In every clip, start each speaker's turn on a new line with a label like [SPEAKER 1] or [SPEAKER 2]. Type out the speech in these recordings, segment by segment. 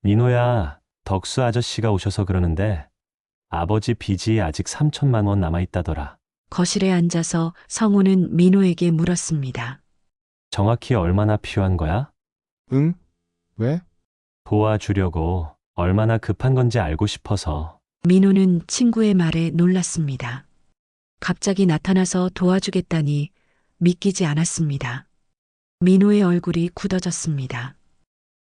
[SPEAKER 1] 민호야, 덕수 아저씨가 오셔서 그러는데 아버지 빚이 아직 3천만 원 남아있다더라.
[SPEAKER 2] 거실에 앉아서 성우는 민호에게 물었습니다.
[SPEAKER 1] 정확히 얼마나 필요한 거야?
[SPEAKER 3] 응? 왜?
[SPEAKER 1] 도와주려고 얼마나 급한 건지 알고 싶어서.
[SPEAKER 2] 민호는 친구의 말에 놀랐습니다. 갑자기 나타나서 도와주겠다니 믿기지 않았습니다. 민호의 얼굴이 굳어졌습니다.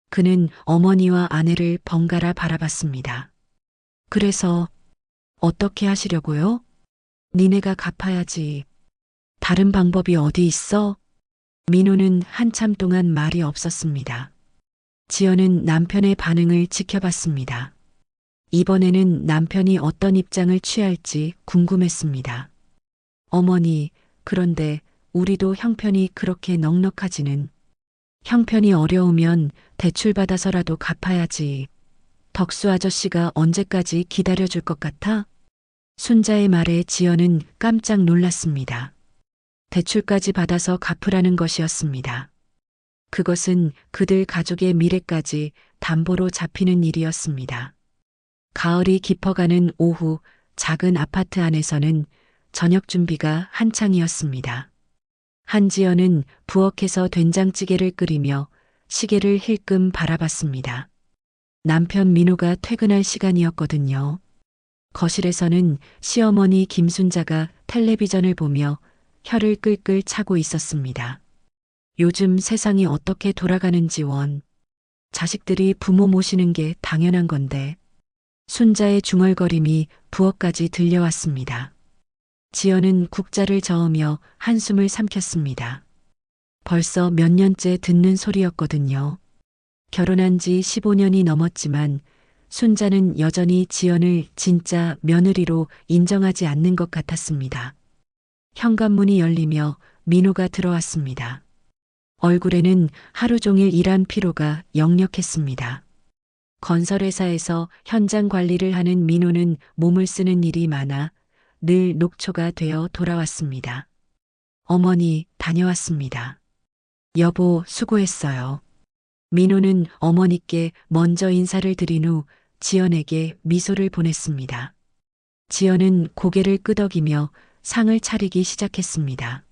[SPEAKER 2] 그는 어머니와 아내를 번갈아 바라봤습니다. 그래서 어떻게 하시려고요? 니네가 갚아야지. 다른 방법이 어디 있어? 민호는 한참 동안 말이 없었습니다. 지연은 남편의 반응을 지켜봤습니다. 이번에는 남편이 어떤 입장을 취할지 궁금했습니다. 어머니, 그런데 우리도 형편이 그렇게 넉넉하지는. 형편이 어려우면 대출받아서라도 갚아야지. 덕수 아저씨가 언제까지 기다려줄 것 같아? 순자의 말에 지연은 깜짝 놀랐습니다. 대출까지 받아서 갚으라는 것이었습니다. 그것은 그들 가족의 미래까지 담보로 잡히는 일이었습니다. 가을이 깊어가는 오후 작은 아파트 안에서는 저녁 준비가 한창이었습니다. 한지연은 부엌에서 된장찌개를 끓이며 시계를 힐끔 바라봤습니다. 남편 민호가 퇴근할 시간이었거든요. 거실에서는 시어머니 김순자가 텔레비전을 보며 혀를 끌끌 차고 있었습니다. 요즘 세상이 어떻게 돌아가는지 자식들이 부모 모시는 게 당연한 건데. 순자의 중얼거림이 부엌까지 들려왔습니다. 지연은 국자를 저으며 한숨을 삼켰습니다. 벌써 몇 년째 듣는 소리였거든요. 결혼한 지 15년이 넘었지만 순자는 여전히 지연을 진짜 며느리로 인정하지 않는 것 같았습니다. 현관문이 열리며 민호가 들어왔습니다. 얼굴에는 하루 종일 일한 피로가 역력했습니다. 건설회사에서 현장 관리를 하는 민호는 몸을 쓰는 일이 많아 늘 녹초가 되어 돌아왔습니다. 어머니, 다녀왔습니다. 여보, 수고했어요. 민호는 어머니께 먼저 인사를 드린 후 지연에게 미소를 보냈습니다. 지연은 고개를 끄덕이며 상을 차리기 시작했습니다.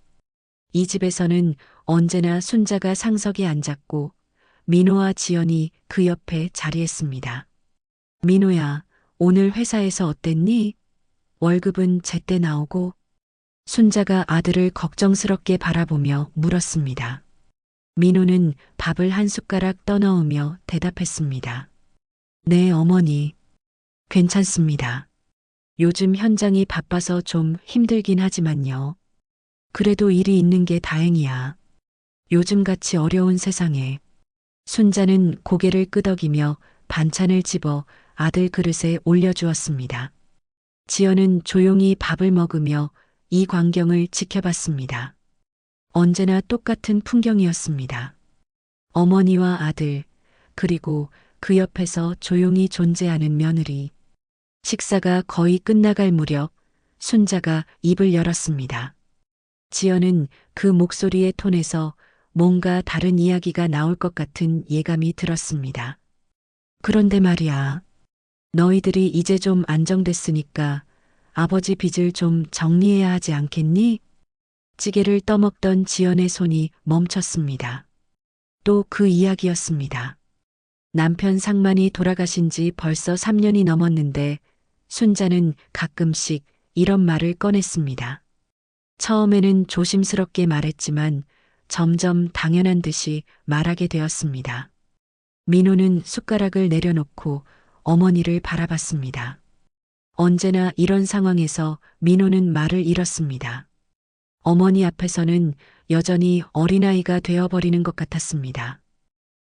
[SPEAKER 2] 이 집에서는 언제나 순자가 상석에 앉았고 민호와 지연이 그 옆에 자리했습니다. 민호야, 오늘 회사에서 어땠니? 월급은 제때 나오고? 순자가 아들을 걱정스럽게 바라보며 물었습니다. 민호는 밥을 한 숟가락 떠넣으며 대답했습니다. 네, 어머니. 괜찮습니다. 요즘 현장이 바빠서 좀 힘들긴 하지만요. 그래도 일이 있는 게 다행이야. 요즘같이 어려운 세상에. 순자는 고개를 끄덕이며 반찬을 집어 아들 그릇에 올려주었습니다. 지연은 조용히 밥을 먹으며 이 광경을 지켜봤습니다. 언제나 똑같은 풍경이었습니다. 어머니와 아들, 그리고 그 옆에서 조용히 존재하는 며느리. 식사가 거의 끝나갈 무렵 순자가 입을 열었습니다. 지연은 그 목소리의 톤에서 뭔가 다른 이야기가 나올 것 같은 예감이 들었습니다. 그런데 말이야. 너희들이 이제 좀 안정됐으니까 아버지 빚을 좀 정리해야 하지 않겠니? 찌개를 떠먹던 지연의 손이 멈췄습니다. 또 그 이야기였습니다. 남편 상만이 돌아가신 지 벌써 3년이 넘었는데 순자는 가끔씩 이런 말을 꺼냈습니다. 처음에는 조심스럽게 말했지만 점점 당연한 듯이 말하게 되었습니다. 민호는 숟가락을 내려놓고 어머니를 바라봤습니다. 언제나 이런 상황에서 민호는 말을 잃었습니다. 어머니 앞에서는 여전히 어린아이가 되어버리는 것 같았습니다.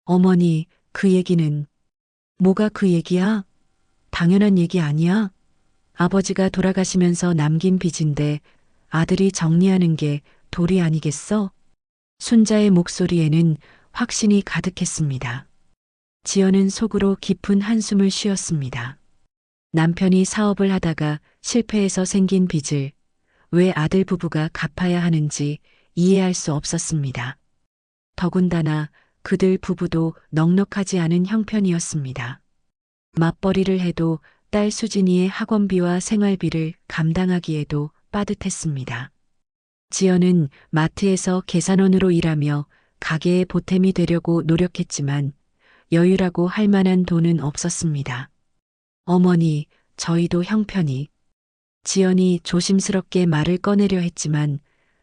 [SPEAKER 2] 어머니, 그 얘기는 뭐가 그 얘기야? 당연한 얘기 아니야? 아버지가 돌아가시면서 남긴 빚인데 아들이 정리하는 게 도리 아니겠어? 순자의 목소리에는 확신이 가득했습니다. 지연은 속으로 깊은 한숨을 쉬었습니다. 남편이 사업을 하다가 실패해서 생긴 빚을 왜 아들 부부가 갚아야 하는지 이해할 수 없었습니다. 더군다나 그들 부부도 넉넉하지 않은 형편이었습니다. 맞벌이를 해도 딸 수진이의 학원비와 생활비를 감당하기에도 빠듯했습니다. 지연은 마트에서 계산원으로 일하며 가게의 보탬이 되려고 노력했지만 여유라고 할 만한 돈은 없었습니다. 어머니, 저희도 형편이. 지연이 조심스럽게 말을 꺼내려 했지만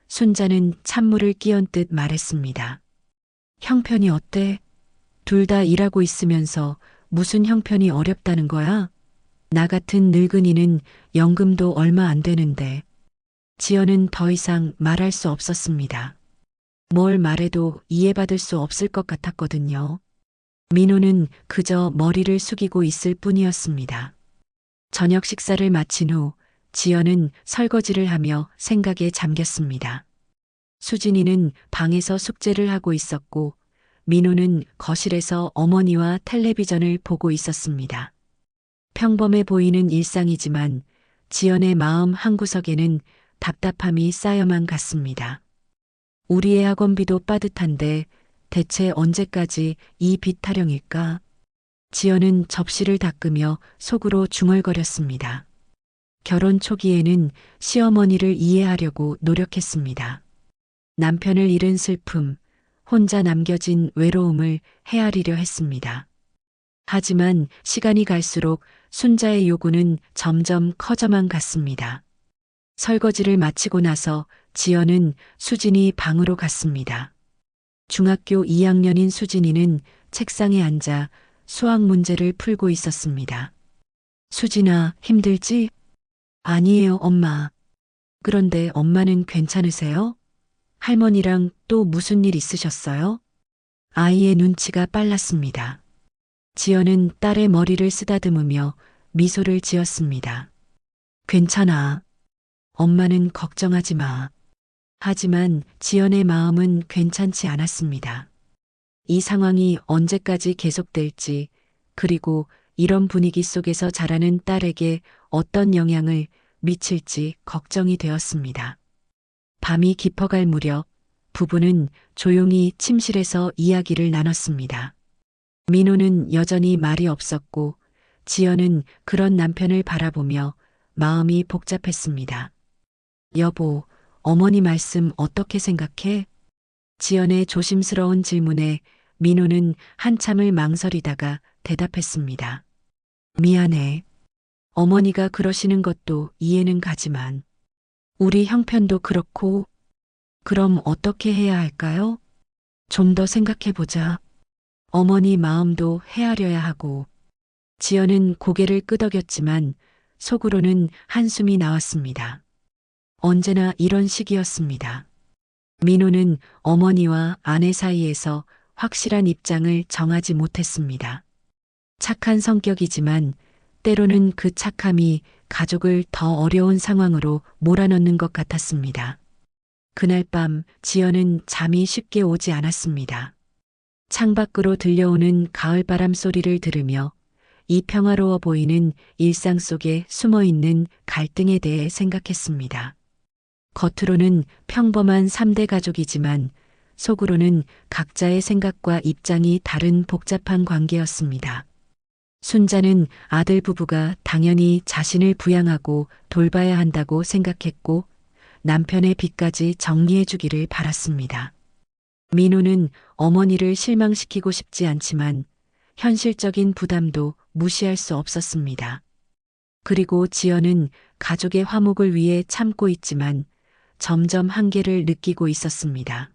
[SPEAKER 2] 순자는 찬물을 끼얹듯 말했습니다. 형편이 어때? 둘 다 일하고 있으면서 무슨 형편이 어렵다는 거야? 나 같은 늙은이는 연금도 얼마 안 되는데. 지연은 더 이상 말할 수 없었습니다. 뭘 말해도 이해받을 수 없을 것 같았거든요. 민호는 그저 머리를 숙이고 있을 뿐이었습니다. 저녁 식사를 마친 후 지연은 설거지를 하며 생각에 잠겼습니다. 수진이는 방에서 숙제를 하고 있었고 민호는 거실에서 어머니와 텔레비전을 보고 있었습니다. 평범해 보이는 일상이지만 지연의 마음 한구석에는 답답함이 쌓여만 갔습니다. 우리의 학원비도 빠듯한데 대체 언제까지 이 빚 타령일까? 지연은 접시를 닦으며 속으로 중얼거렸습니다. 결혼 초기에는 시어머니를 이해하려고 노력했습니다. 남편을 잃은 슬픔, 혼자 남겨진 외로움을 헤아리려 했습니다. 하지만 시간이 갈수록 순자의 요구는 점점 커져만 갔습니다. 설거지를 마치고 나서 지연은 수진이 방으로 갔습니다. 중학교 2학년인 수진이는 책상에 앉아 수학 문제를 풀고 있었습니다. 수진아, 힘들지? 아니에요, 엄마. 그런데 엄마는 괜찮으세요? 할머니랑 또 무슨 일 있으셨어요? 아이의 눈치가 빨랐습니다. 지연은 딸의 머리를 쓰다듬으며 미소를 지었습니다. 괜찮아. 엄마는 걱정하지 마. 하지만 지연의 마음은 괜찮지 않았습니다. 이 상황이 언제까지 계속될지, 그리고 이런 분위기 속에서 자라는 딸에게 어떤 영향을 미칠지 걱정이 되었습니다. 밤이 깊어갈 무렵 부부는 조용히 침실에서 이야기를 나눴습니다. 민호는 여전히 말이 없었고 지연은 그런 남편을 바라보며 마음이 복잡했습니다. 여보, 어머니 말씀 어떻게 생각해? 지연의 조심스러운 질문에 민호는 한참을 망설이다가 대답했습니다. 미안해. 어머니가 그러시는 것도 이해는 가지만 우리 형편도 그렇고 그럼 어떻게 해야 할까요? 좀 더 생각해보자. 어머니 마음도 헤아려야 하고. 지연은 고개를 끄덕였지만 속으로는 한숨이 나왔습니다. 언제나 이런 식이었습니다. 민호는 어머니와 아내 사이에서 확실한 입장을 정하지 못했습니다. 착한 성격이지만 때로는 그 착함이 가족을 더 어려운 상황으로 몰아넣는 것 같았습니다. 그날 밤 지연은 잠이 쉽게 오지 않았습니다. 창밖으로 들려오는 가을바람 소리를 들으며 이 평화로워 보이는 일상 속에 숨어있는 갈등에 대해 생각했습니다. 겉으로는 평범한 3대 가족이지만 속으로는 각자의 생각과 입장이 다른 복잡한 관계였습니다. 순자는 아들 부부가 당연히 자신을 부양하고 돌봐야 한다고 생각했고 남편의 빚까지 정리해 주기를 바랐습니다. 민호는 어머니를 실망시키고 싶지 않지만 현실적인 부담도 무시할 수 없었습니다. 그리고 지연은 가족의 화목을 위해 참고 있지만 점점 한계를 느끼고 있었습니다.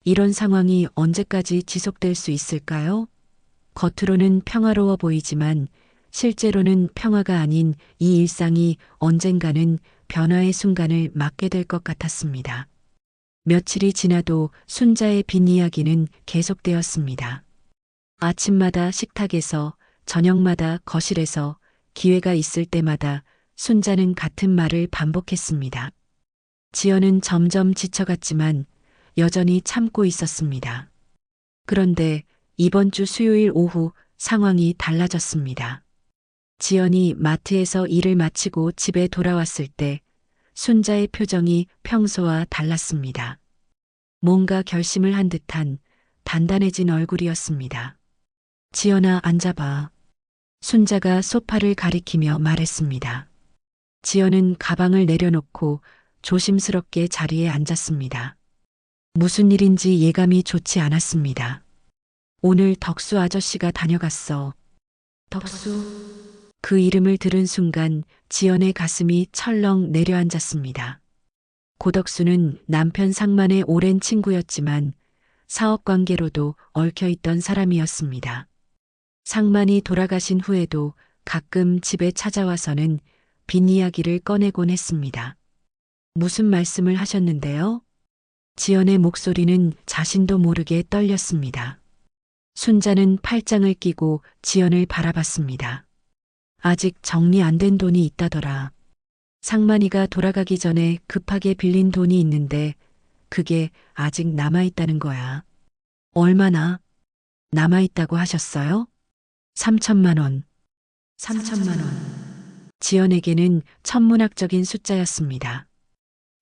[SPEAKER 2] 이런 상황이 언제까지 지속될 수 있을까요? 겉으로는 평화로워 보이지만 실제로는 평화가 아닌 이 일상이 언젠가는 변화의 순간을 맞게 될 것 같았습니다. 며칠이 지나도 순자의 빈 이야기는 계속되었습니다. 아침마다 식탁에서, 저녁마다 거실에서, 기회가 있을 때마다 순자는 같은 말을 반복했습니다. 지연은 점점 지쳐갔지만 여전히 참고 있었습니다. 그런데 이번 주 수요일 오후 상황이 달라졌습니다. 지연이 마트에서 일을 마치고 집에 돌아왔을 때 순자의 표정이 평소와 달랐습니다. 뭔가 결심을 한 듯한 단단해진 얼굴이었습니다. 지연아, 앉아봐. 순자가 소파를 가리키며 말했습니다. 지연은 가방을 내려놓고 조심스럽게 자리에 앉았습니다. 무슨 일인지 예감이 좋지 않았습니다. 오늘 덕수 아저씨가 다녀갔어. 덕수? 그 이름을 들은 순간 지연의 가슴이 철렁 내려앉았습니다. 고덕수는 남편 상만의 오랜 친구였지만 사업 관계로도 얽혀있던 사람이었습니다. 상만이 돌아가신 후에도 가끔 집에 찾아와서는 빈이야기를 꺼내곤 했습니다. 무슨 말씀을 하셨는데요? 지연의 목소리는 자신도 모르게 떨렸습니다. 순자는 팔짱을 끼고 지연을 바라봤습니다. 아직 정리 안 된 돈이 있다더라. 상만이가 돌아가기 전에 급하게 빌린 돈이 있는데 그게 아직 남아있다는 거야. 얼마나 남아있다고 하셨어요? 3천만 원. 3천만 원. 지연에게는 천문학적인 숫자였습니다.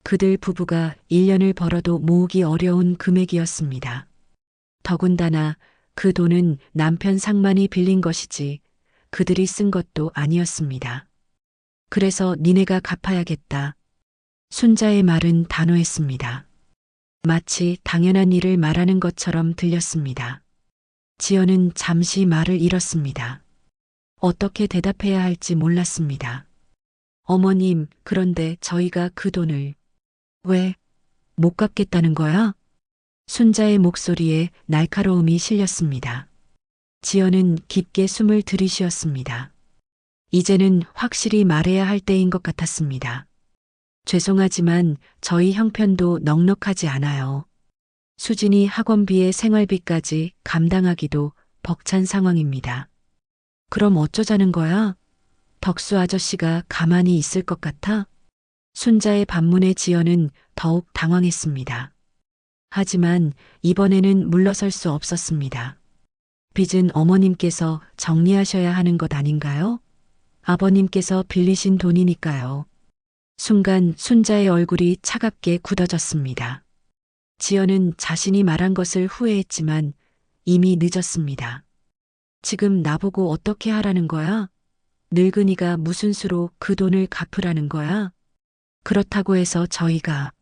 [SPEAKER 2] 그들 부부가 1년을 벌어도 모으기 어려운 금액이었습니다. 더군다나 그 돈은 남편 상만이 빌린 것이지 그들이 쓴 것도 아니었습니다. 그래서 니네가 갚아야겠다. 순자의 말은 단호했습니다. 마치 당연한 일을 말하는 것처럼 들렸습니다. 지연은 잠시 말을 잃었습니다. 어떻게 대답해야 할지 몰랐습니다. 어머님, 그런데 저희가 그 돈을 왜 못 갚겠다는 거야? 순자의 목소리에 날카로움이 실렸습니다. 지연은 깊게 숨을 들이쉬었습니다. 이제는 확실히 말해야 할 때인 것 같았습니다. 죄송하지만 저희 형편도 넉넉하지 않아요. 수진이 학원비에 생활비까지 감당하기도 벅찬 상황입니다. 그럼 어쩌자는 거야? 덕수 아저씨가 가만히 있을 것 같아? 순자의 반문에 지연은 더욱 당황했습니다. 하지만 이번에는 물러설 수 없었습니다. 빚은 어머님께서 정리하셔야 하는 것 아닌가요? 아버님께서 빌리신 돈이니까요. 순간 순자의 얼굴이 차갑게 굳어졌습니다. 지연은 자신이 말한 것을 후회했지만 이미 늦었습니다. 지금 나보고 어떻게 하라는 거야? 늙은이가 무슨 수로 그 돈을 갚으라는 거야? 그렇다고 해서 저희가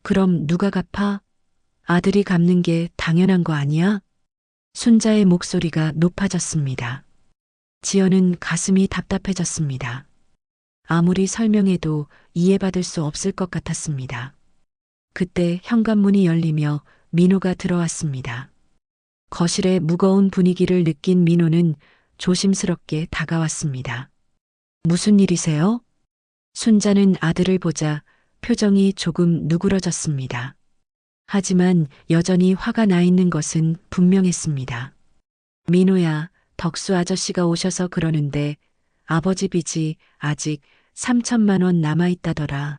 [SPEAKER 2] 그럼 누가 갚아? 아들이 갚는 게 당연한 거 아니야? 순자의 목소리가 높아졌습니다. 지연은 가슴이 답답해졌습니다. 아무리 설명해도 이해받을 수 없을 것 같았습니다. 그때 현관문이 열리며 민호가 들어왔습니다. 거실의 무거운 분위기를 느낀 민호는 조심스럽게 다가왔습니다. 무슨 일이세요? 순자는 아들을 보자 표정이 조금 누그러졌습니다. 하지만 여전히 화가 나 있는 것은 분명했습니다. 민호야, 덕수 아저씨가 오셔서 그러는데 아버지 빚이 아직 3천만 원 남아있다더라.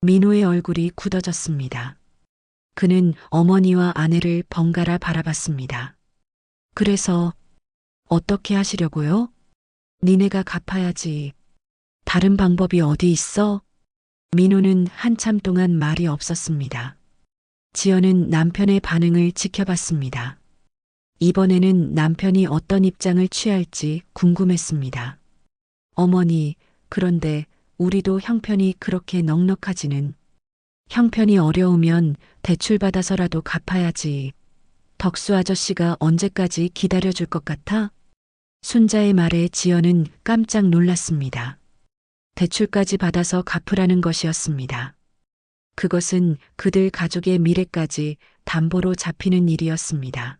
[SPEAKER 2] 민호의 얼굴이 굳어졌습니다. 그는 어머니와 아내를 번갈아 바라봤습니다. 그래서 어떻게 하시려고요? 니네가 갚아야지. 다른 방법이 어디 있어? 민호는 한참 동안 말이 없었습니다. 지연은 남편의 반응을 지켜봤습니다. 이번에는 남편이 어떤 입장을 취할지 궁금했습니다. 어머니, 그런데 우리도 형편이 그렇게 넉넉하지는. 형편이 어려우면 대출받아서라도 갚아야지. 덕수 아저씨가 언제까지 기다려줄 것 같아? 순자의 말에 지연은 깜짝 놀랐습니다. 대출까지 받아서 갚으라는 것이었습니다. 그것은 그들 가족의 미래까지 담보로 잡히는 일이었습니다.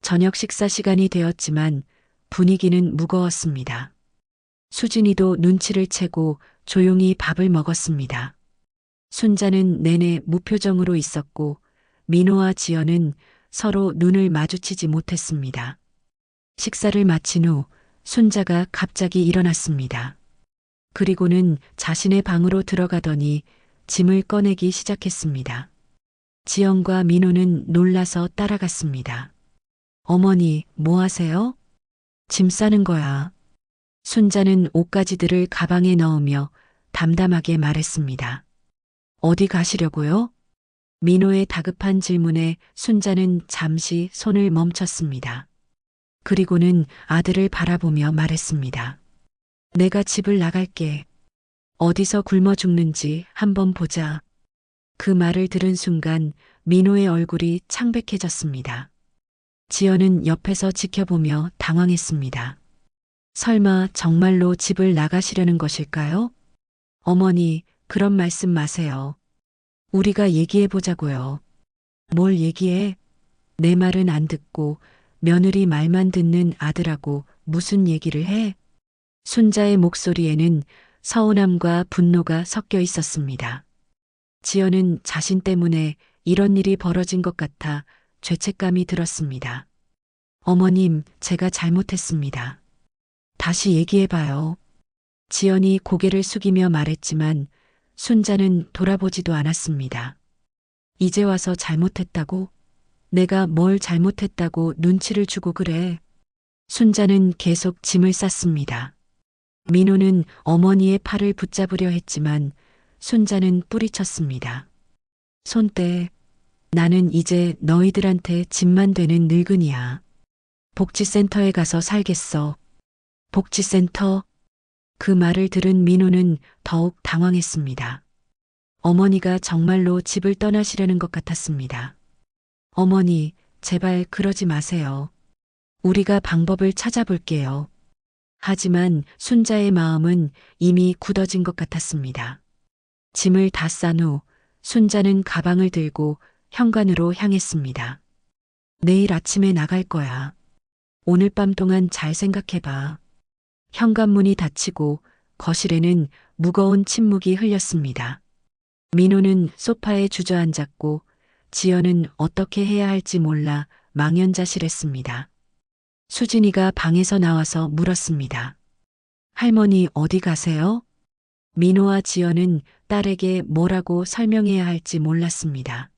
[SPEAKER 2] 저녁 식사 시간이 되었지만 분위기는 무거웠습니다. 수진이도 눈치를 채고 조용히 밥을 먹었습니다. 순자는 내내 무표정으로 있었고 민호와 지연은 서로 눈을 마주치지 못했습니다. 식사를 마친 후 순자가 갑자기 일어났습니다. 그리고는 자신의 방으로 들어가더니 짐을 꺼내기 시작했습니다. 지연과 민호는 놀라서 따라갔습니다. 어머니, 뭐 하세요? 짐 싸는 거야. 순자는 옷가지들을 가방에 넣으며 담담하게 말했습니다. 어디 가시려고요? 민호의 다급한 질문에 순자는 잠시 손을 멈췄습니다. 그리고는 아들을 바라보며 말했습니다. 내가 집을 나갈게. 어디서 굶어 죽는지 한번 보자. 그 말을 들은 순간 민호의 얼굴이 창백해졌습니다. 지연은 옆에서 지켜보며 당황했습니다. 설마 정말로 집을 나가시려는 것일까요? 어머니, 그런 말씀 마세요. 우리가 얘기해 보자고요. 뭘 얘기해? 내 말은 안 듣고 며느리 말만 듣는 아들하고 무슨 얘기를 해? 순자의 목소리에는 서운함과 분노가 섞여 있었습니다. 지연은 자신 때문에 이런 일이 벌어진 것 같아 죄책감이 들었습니다. 어머님, 제가 잘못했습니다. 다시 얘기해봐요. 지연이 고개를 숙이며 말했지만 순자는 돌아보지도 않았습니다. 이제 와서 잘못했다고? 내가 뭘 잘못했다고 눈치를 주고 그래? 순자는 계속 짐을 쌌습니다. 민호는 어머니의 팔을 붙잡으려 했지만 순자는 뿌리쳤습니다. 손 떼. 나는 이제 너희들한테 짐만 되는 늙은이야. 복지센터에 가서 살겠어. 복지센터? 그 말을 들은 민호는 더욱 당황했습니다. 어머니가 정말로 집을 떠나시려는 것 같았습니다. 어머니, 제발 그러지 마세요. 우리가 방법을 찾아볼게요. 하지만 순자의 마음은 이미 굳어진 것 같았습니다. 짐을 다 싼 후 순자는 가방을 들고 현관으로 향했습니다. 내일 아침에 나갈 거야. 오늘 밤 동안 잘 생각해봐. 현관문이 닫히고 거실에는 무거운 침묵이 흘렸습니다. 민호는 소파에 주저앉았고 지연은 어떻게 해야 할지 몰라 망연자실했습니다. 수진이가 방에서 나와서 물었습니다. 할머니 어디 가세요? 민호와 지연은 딸에게 뭐라고 설명해야 할지 몰랐습니다.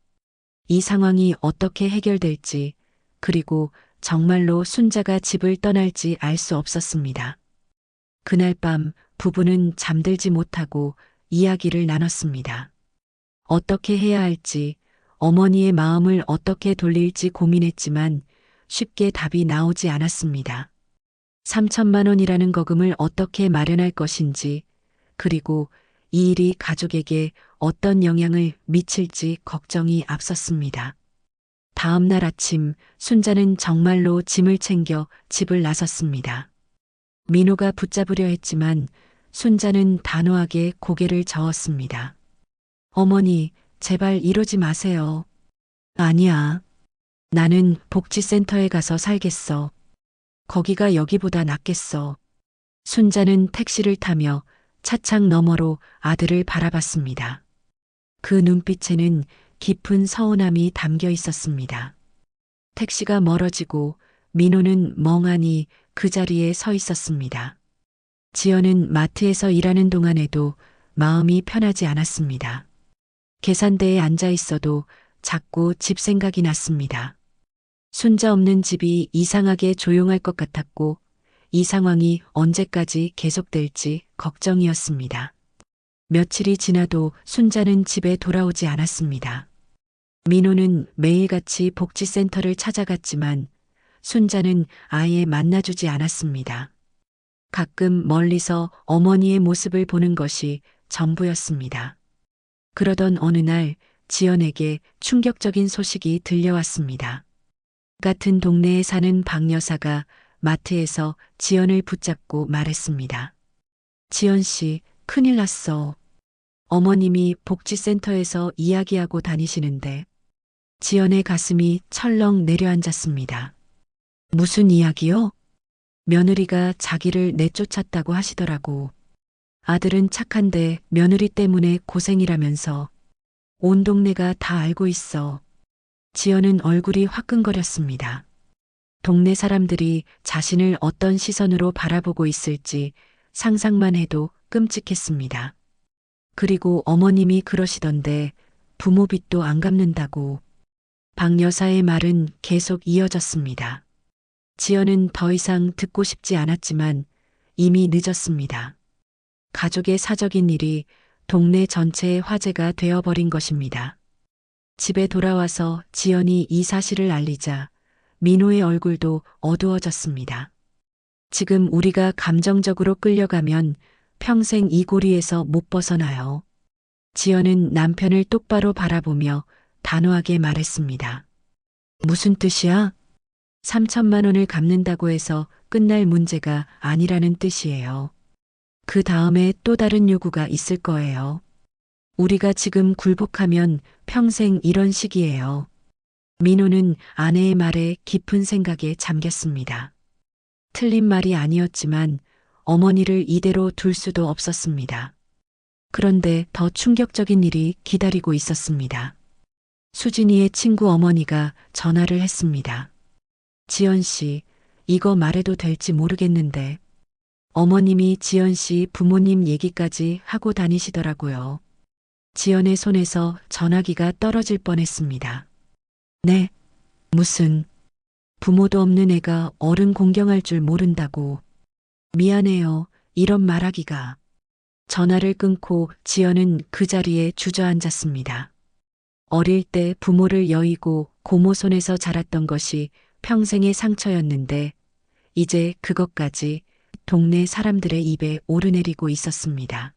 [SPEAKER 2] 이 상황이 어떻게 해결될지, 그리고 정말로 순자가 집을 떠날지 알 수 없었습니다. 그날 밤 부부는 잠들지 못하고 이야기를 나눴습니다. 어떻게 해야 할지, 어머니의 마음을 어떻게 돌릴지 고민했지만 쉽게 답이 나오지 않았습니다. 3천만 원이라는 거금을 어떻게 마련할 것인지, 그리고 이 일이 가족에게 어떤 영향을 미칠지 걱정이 앞섰습니다. 다음 날 아침 순자는 정말로 짐을 챙겨 집을 나섰습니다. 민호가 붙잡으려 했지만 순자는 단호하게 고개를 저었습니다. 어머니, 제발 이러지 마세요. 아니야. 나는 복지센터에 가서 살겠어. 거기가 여기보다 낫겠어. 순자는 택시를 타며 차창 너머로 아들을 바라봤습니다. 그 눈빛에는 깊은 서운함이 담겨 있었습니다. 택시가 멀어지고 민호는 멍하니 그 자리에 서 있었습니다. 지연은 마트에서 일하는 동안에도 마음이 편하지 않았습니다. 계산대에 앉아 있어도 자꾸 집 생각이 났습니다. 순자 없는 집이 이상하게 조용할 것 같았고 이 상황이 언제까지 계속될지 걱정이었습니다. 며칠이 지나도 순자는 집에 돌아오지 않았습니다. 민호는 매일같이 복지센터를 찾아갔지만 순자는 아예 만나주지 않았습니다. 가끔 멀리서 어머니의 모습을 보는 것이 전부였습니다. 그러던 어느 날 지연에게 충격적인 소식이 들려왔습니다. 같은 동네에 사는 박 여사가 마트에서 지연을 붙잡고 말했습니다. 지연 씨, 큰일 났어. 어머님이 복지센터에서 이야기하고 다니시는데. 지연의 가슴이 철렁 내려앉았습니다. 무슨 이야기요? 며느리가 자기를 내쫓았다고 하시더라고. 아들은 착한데 며느리 때문에 고생이라면서. 온 동네가 다 알고 있어. 지연은 얼굴이 화끈거렸습니다. 동네 사람들이 자신을 어떤 시선으로 바라보고 있을지 상상만 해도 끔찍했습니다. 그리고 어머님이 그러시던데 부모 빚도 안 갚는다고. 박 여사의 말은 계속 이어졌습니다. 지연은 더 이상 듣고 싶지 않았지만 이미 늦었습니다. 가족의 사적인 일이 동네 전체의 화제가 되어버린 것입니다. 집에 돌아와서 지연이 이 사실을 알리자 민호의 얼굴도 어두워졌습니다. 지금 우리가 감정적으로 끌려가면 평생 이 고리에서 못 벗어나요. 지연은 남편을 똑바로 바라보며 단호하게 말했습니다. 무슨 뜻이야? 3천만 원을 갚는다고 해서 끝날 문제가 아니라는 뜻이에요. 그 다음에 또 다른 요구가 있을 거예요. 우리가 지금 굴복하면 평생 이런 식이에요. 민호는 아내의 말에 깊은 생각에 잠겼습니다. 틀린 말이 아니었지만 어머니를 이대로 둘 수도 없었습니다. 그런데 더 충격적인 일이 기다리고 있었습니다. 수진이의 친구 어머니가 전화를 했습니다. 지연 씨, 이거 말해도 될지 모르겠는데 어머님이 지연 씨 부모님 얘기까지 하고 다니시더라고요. 지연의 손에서 전화기가 떨어질 뻔했습니다. 네, 무슨 부모도 없는 애가 어른 공경할 줄 모른다고. 미안해요, 이런 말하기가. 전화를 끊고 지연은 그 자리에 주저앉았습니다. 어릴 때 부모를 여의고 고모 손에서 자랐던 것이 평생의 상처였는데 이제 그것까지 동네 사람들의 입에 오르내리고 있었습니다.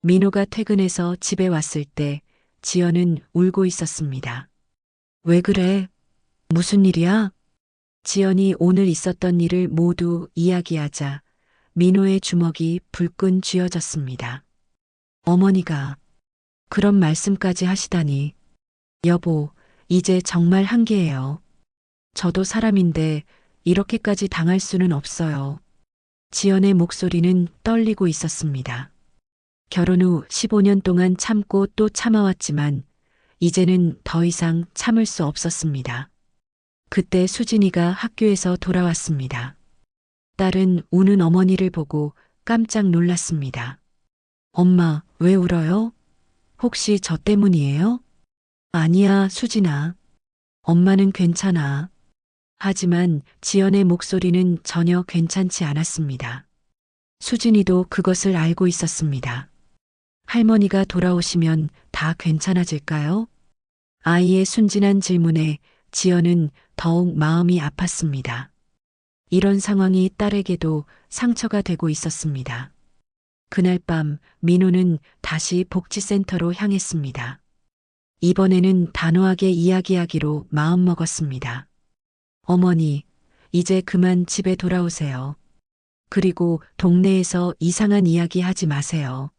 [SPEAKER 2] 민호가 퇴근해서 집에 왔을 때 지연은 울고 있었습니다. 왜 그래? 무슨 일이야? 지연이 오늘 있었던 일을 모두 이야기하자 민호의 주먹이 불끈 쥐어졌습니다. 어머니가 그런 말씀까지 하시다니. 여보, 이제 정말 한계예요. 저도 사람인데 이렇게까지 당할 수는 없어요. 지연의 목소리는 떨리고 있었습니다. 결혼 후 15년 동안 참고 또 참아왔지만 이제는 더 이상 참을 수 없었습니다. 그때 수진이가 학교에서 돌아왔습니다. 딸은 우는 어머니를 보고 깜짝 놀랐습니다. 엄마, 왜 울어요? 혹시 저 때문이에요? 아니야, 수진아. 엄마는 괜찮아. 하지만 지연의 목소리는 전혀 괜찮지 않았습니다. 수진이도 그것을 알고 있었습니다. 할머니가 돌아오시면 다 괜찮아질까요? 아이의 순진한 질문에 지연은 더욱 마음이 아팠습니다. 이런 상황이 딸에게도 상처가 되고 있었습니다. 그날 밤 민호는 다시 복지센터로 향했습니다. 이번에는 단호하게 이야기하기로 마음먹었습니다. 어머니, 이제 그만 집에 돌아오세요. 그리고 동네에서 이상한 이야기 하지 마세요.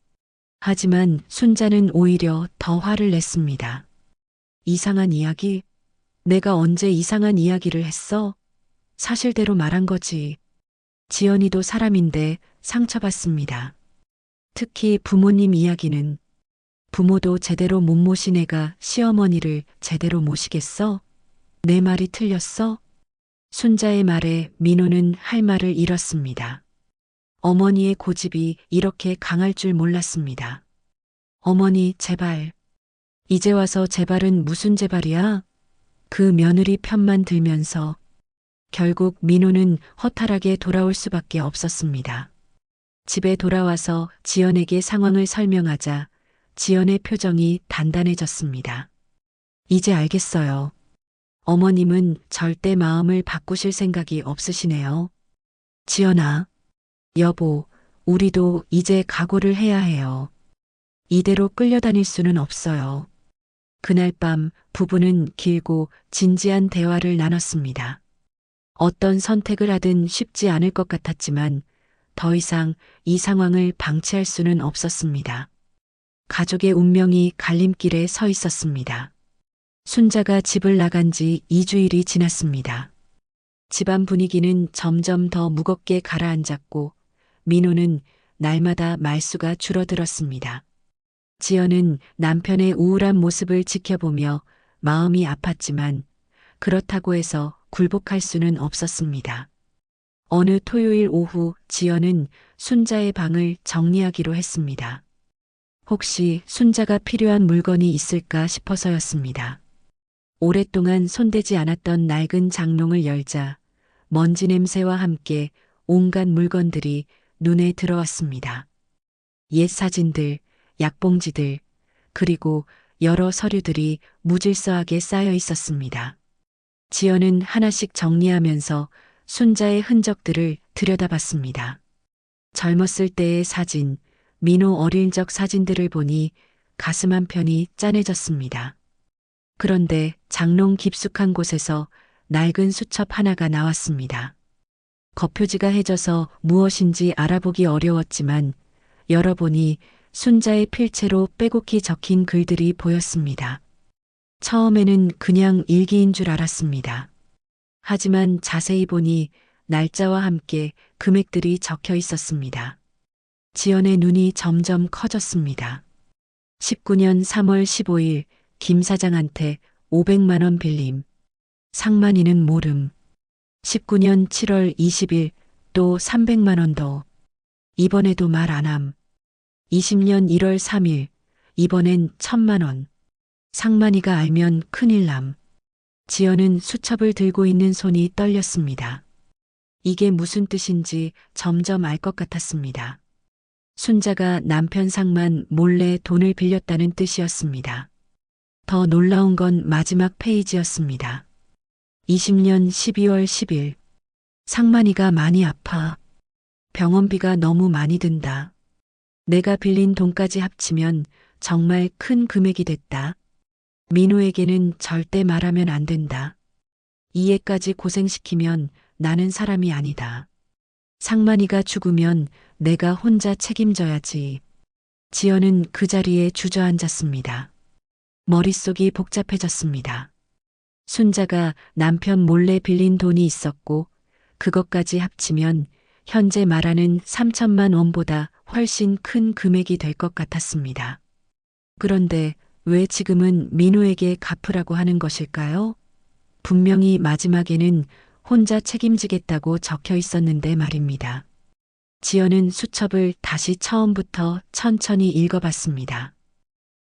[SPEAKER 2] 하지만 순자는 오히려 더 화를 냈습니다. 이상한 이야기? 내가 언제 이상한 이야기를 했어? 사실대로 말한 거지. 지연이도 사람인데 상처받습니다. 특히 부모님 이야기는. 부모도 제대로 못 모신 애가 시어머니를 제대로 모시겠어? 내 말이 틀렸어? 순자의 말에 민호는 할 말을 잃었습니다. 어머니의 고집이 이렇게 강할 줄 몰랐습니다. 어머니, 제발. 이제 와서 제발은 무슨 제발이야? 그 며느리 편만 들면서 결국 민호는 허탈하게 돌아올 수밖에 없었습니다. 집에 돌아와서 지연에게 상황을 설명하자 지연의 표정이 단단해졌습니다. 이제 알겠어요. 어머님은 절대 마음을 바꾸실 생각이 없으시네요. 지연아, 여보, 우리도 이제 각오를 해야 해요. 이대로 끌려다닐 수는 없어요. 그날 밤 부부는 길고 진지한 대화를 나눴습니다. 어떤 선택을 하든 쉽지 않을 것 같았지만 더 이상 이 상황을 방치할 수는 없었습니다. 가족의 운명이 갈림길에 서 있었습니다. 순자가 집을 나간 지 2주일이 지났습니다. 집안 분위기는 점점 더 무겁게 가라앉았고 민호는 날마다 말수가 줄어들었습니다. 지연은 남편의 우울한 모습을 지켜보며 마음이 아팠지만 그렇다고 해서 굴복할 수는 없었습니다. 어느 토요일 오후 지연은 순자의 방을 정리하기로 했습니다. 혹시 순자가 필요한 물건이 있을까 싶어서였습니다. 오랫동안 손대지 않았던 낡은 장롱을 열자 먼지 냄새와 함께 온갖 물건들이 눈에 들어왔습니다. 옛 사진들, 약봉지들, 그리고 여러 서류들이 무질서하게 쌓여 있었습니다. 지연은 하나씩 정리하면서 순자의 흔적들을 들여다봤습니다. 젊었을 때의 사진, 민호 어릴 적 사진들을 보니 가슴 한편이 짠해졌습니다. 그런데 장롱 깊숙한 곳에서 낡은 수첩 하나가 나왔습니다. 겉표지가 해져서 무엇인지 알아보기 어려웠지만 열어보니 순자의 필체로 빼곡히 적힌 글들이 보였습니다. 처음에는 그냥 일기인 줄 알았습니다. 하지만 자세히 보니 날짜와 함께 금액들이 적혀 있었습니다. 지연의 눈이 점점 커졌습니다. 19년 3월 15일 김 사장한테 500만 원 빌림. 상만이는 모름. 19년 7월 20일 또 300만 원 더. 이번에도 말 안 함. 20년 1월 3일 이번엔 1000만 원. 상만이가 알면 큰일 남. 지연은 수첩을 들고 있는 손이 떨렸습니다. 이게 무슨 뜻인지 점점 알 것 같았습니다. 순자가 남편 상만 몰래 돈을 빌렸다는 뜻이었습니다. 더 놀라운 건 마지막 페이지였습니다. 20년 12월 10일. 상만이가 많이 아파. 병원비가 너무 많이 든다. 내가 빌린 돈까지 합치면 정말 큰 금액이 됐다. 민호에게는 절대 말하면 안 된다. 이해까지 고생시키면 나는 사람이 아니다. 상만이가 죽으면 내가 혼자 책임져야지. 지연은 그 자리에 주저앉았습니다. 머릿속이 복잡해졌습니다. 순자가 남편 몰래 빌린 돈이 있었고 그것까지 합치면 현재 말하는 3천만 원보다 훨씬 큰 금액이 될 것 같았습니다. 그런데 왜 지금은 민호에게 갚으라고 하는 것일까요? 분명히 마지막에는 혼자 책임지겠다고 적혀 있었는데 말입니다. 지연은 수첩을 다시 처음부터 천천히 읽어봤습니다.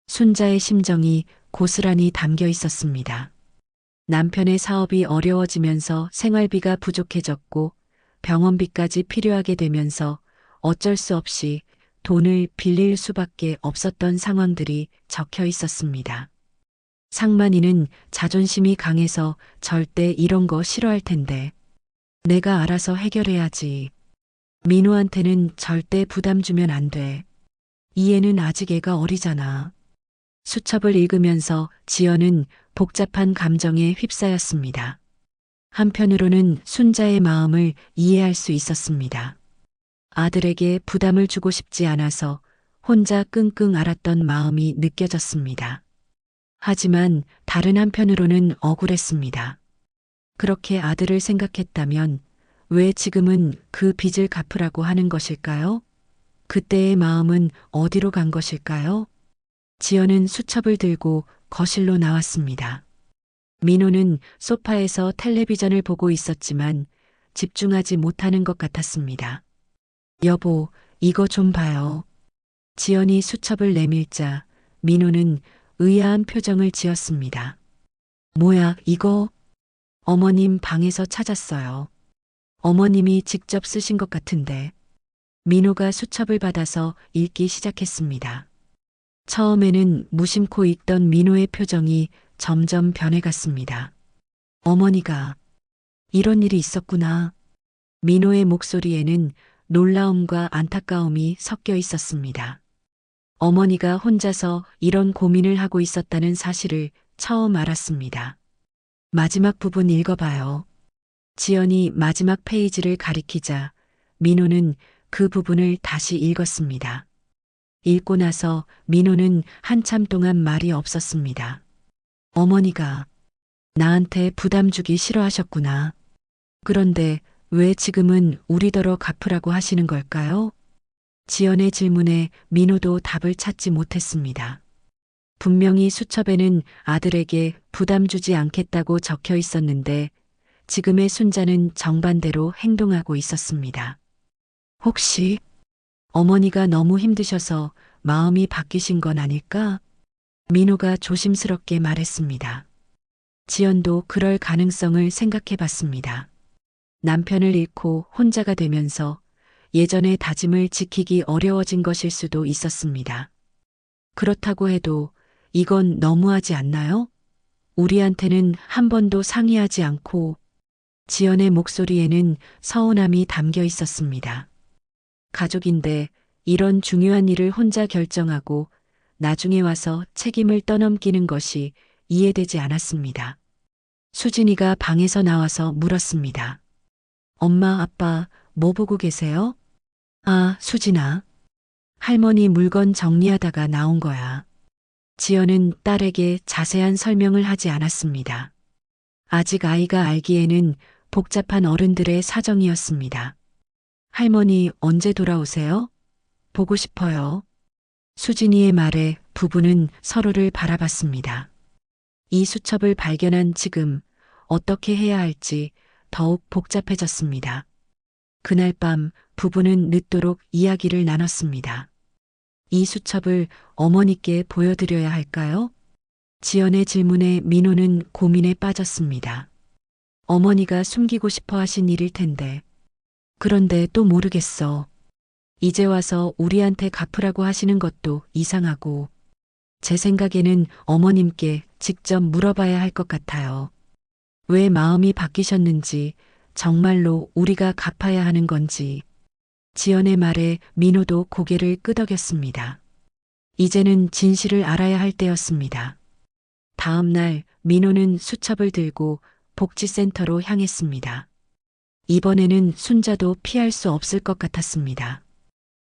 [SPEAKER 2] 순자의 심정이 고스란히 담겨 있었습니다. 남편의 사업이 어려워지면서 생활비가 부족해졌고 병원비까지 필요하게 되면서 어쩔 수 없이 돈을 빌릴 수밖에 없었던 상황들이 적혀 있었습니다. 상만이는 자존심이 강해서 절대 이런 거 싫어할 텐데 내가 알아서 해결해야지. 민호한테는 절대 부담 주면 안 돼. 이 애는 아직 애가 어리잖아. 수첩을 읽으면서 지연은 복잡한 감정에 휩싸였습니다. 한편으로는 순자의 마음을 이해할 수 있었습니다. 아들에게 부담을 주고 싶지 않아서 혼자 끙끙 앓았던 마음이 느껴졌습니다. 하지만 다른 한편으로는 억울했습니다. 그렇게 아들을 생각했다면 왜 지금은 그 빚을 갚으라고 하는 것일까요? 그때의 마음은 어디로 간 것일까요? 지연은 수첩을 들고 거실로 나왔습니다. 민호는 소파에서 텔레비전을 보고 있었지만 집중하지 못하는 것 같았습니다. 여보, 이거 좀 봐요. 지연이 수첩을 내밀자 민호는 의아한 표정을 지었습니다. 뭐야, 이거? 어머님 방에서 찾았어요. 어머님이 직접 쓰신 것 같은데. 민호가 수첩을 받아서 읽기 시작했습니다. 처음에는 무심코 읽던 민호의 표정이 점점 변해갔습니다. 어머니가 이런 일이 있었구나. 민호의 목소리에는 놀라움과 안타까움이 섞여 있었습니다. 어머니가 혼자서 이런 고민을 하고 있었다는 사실을 처음 알았습니다. 마지막 부분 읽어봐요. 지연이 마지막 페이지를 가리키자 민호는 그 부분을 다시 읽었습니다. 읽고 나서 민호는 한참 동안 말이 없었습니다. 어머니가 나한테 부담 주기 싫어하셨구나. 그런데 왜 지금은 우리더러 갚으라고 하시는 걸까요? 지연의 질문에 민호도 답을 찾지 못했습니다. 분명히 수첩에는 아들에게 부담 주지 않겠다고 적혀 있었는데 지금의 순자는 정반대로 행동하고 있었습니다. 혹시 어머니가 너무 힘드셔서 마음이 바뀌신 건 아닐까? 민호가 조심스럽게 말했습니다. 지연도 그럴 가능성을 생각해 봤습니다. 남편을 잃고 혼자가 되면서 예전의 다짐을 지키기 어려워진 것일 수도 있었습니다. 그렇다고 해도 이건 너무하지 않나요? 우리한테는 한 번도 상의하지 않고 지연의 목소리에는 서운함이 담겨 있었습니다. 가족인데 이런 중요한 일을 혼자 결정하고 나중에 와서 책임을 떠넘기는 것이 이해되지 않았습니다. 수진이가 방에서 나와서 물었습니다. 엄마, 아빠, 뭐 보고 계세요? 아, 수진아. 할머니 물건 정리하다가 나온 거야. 지연은 딸에게 자세한 설명을 하지 않았습니다. 아직 아이가 알기에는 복잡한 어른들의 사정이었습니다. 할머니 언제 돌아오세요? 보고 싶어요. 수진이의 말에 부부는 서로를 바라봤습니다. 이 수첩을 발견한 지금 어떻게 해야 할지 더욱 복잡해졌습니다. 그날 밤 부부는 늦도록 이야기를 나눴습니다. 이 수첩을 어머니께 보여드려야 할까요? 지연의 질문에 민호는 고민에 빠졌습니다. 어머니가 숨기고 싶어 하신 일일 텐데. 그런데 또 모르겠어. 이제 와서 우리한테 갚으라고 하시는 것도 이상하고. 제 생각에는 어머님께 직접 물어봐야 할 것 같아요. 왜 마음이 바뀌셨는지, 정말로 우리가 갚아야 하는 건지. 지연의 말에 민호도 고개를 끄덕였습니다. 이제는 진실을 알아야 할 때였습니다. 다음 날 민호는 수첩을 들고 복지센터로 향했습니다. 이번에는 순자도 피할 수 없을 것 같았습니다.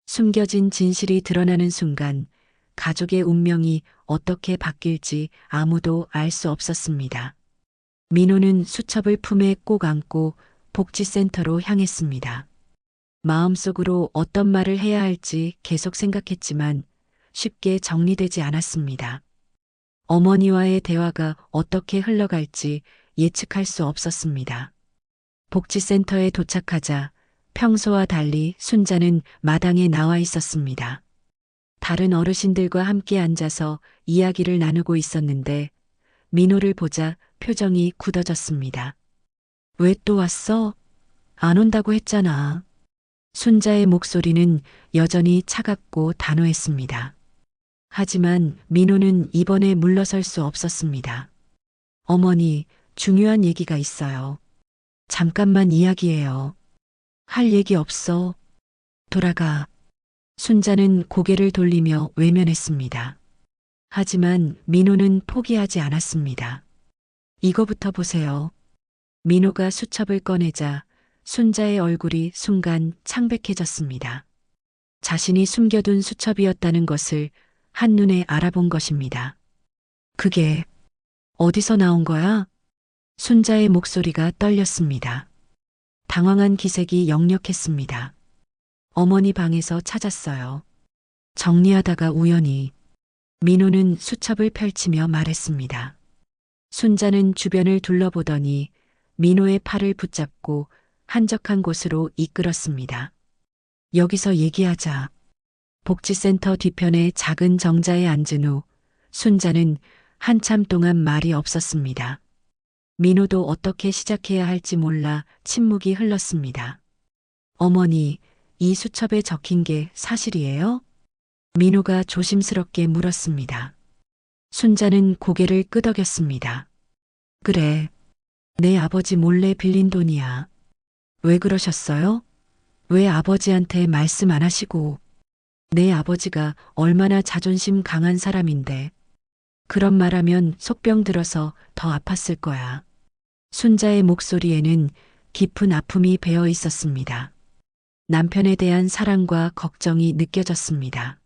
[SPEAKER 2] 숨겨진 진실이 드러나는 순간 가족의 운명이 어떻게 바뀔지 아무도 알 수 없었습니다. 민호는 수첩을 품에 꼭 안고 복지센터로 향했습니다. 마음속으로 어떤 말을 해야 할지 계속 생각했지만 쉽게 정리되지 않았습니다. 어머니와의 대화가 어떻게 흘러갈지 예측할 수 없었습니다. 복지센터에 도착하자 평소와 달리 순자는 마당에 나와 있었습니다. 다른 어르신들과 함께 앉아서 이야기를 나누고 있었는데 민호를 보자 표정이 굳어졌습니다. 왜 또 왔어? 안 온다고 했잖아. 순자의 목소리는 여전히 차갑고 단호했습니다. 하지만 민호는 이번에 물러설 수 없었습니다. 어머니, 중요한 얘기가 있어요. 잠깐만 이야기해요. 할 얘기 없어. 돌아가. 순자는 고개를 돌리며 외면했습니다. 하지만 민호는 포기하지 않았습니다. 이거부터 보세요. 민호가 수첩을 꺼내자 순자의 얼굴이 순간 창백해졌습니다. 자신이 숨겨둔 수첩이었다는 것을 한눈에 알아본 것입니다. 그게 어디서 나온 거야? 순자의 목소리가 떨렸습니다. 당황한 기색이 역력했습니다. 어머니 방에서 찾았어요. 정리하다가 우연히. 민호는 수첩을 펼치며 말했습니다. 순자는 주변을 둘러보더니 민호의 팔을 붙잡고 한적한 곳으로 이끌었습니다. 여기서 얘기하자. 복지센터 뒤편의 작은 정자에 앉은 후 순자는 한참 동안 말이 없었습니다. 민호도 어떻게 시작해야 할지 몰라 침묵이 흘렀습니다. 어머니, 이 수첩에 적힌 게 사실이에요? 민호가 조심스럽게 물었습니다. 순자는 고개를 끄덕였습니다. 그래. 내 아버지 몰래 빌린 돈이야. 왜 그러셨어요? 왜 아버지한테 말씀 안 하시고. 내 아버지가 얼마나 자존심 강한 사람인데. 그런 말하면 속병 들어서 더 아팠을 거야. 순자의 목소리에는 깊은 아픔이 배어 있었습니다. 남편에 대한 사랑과 걱정이 느껴졌습니다.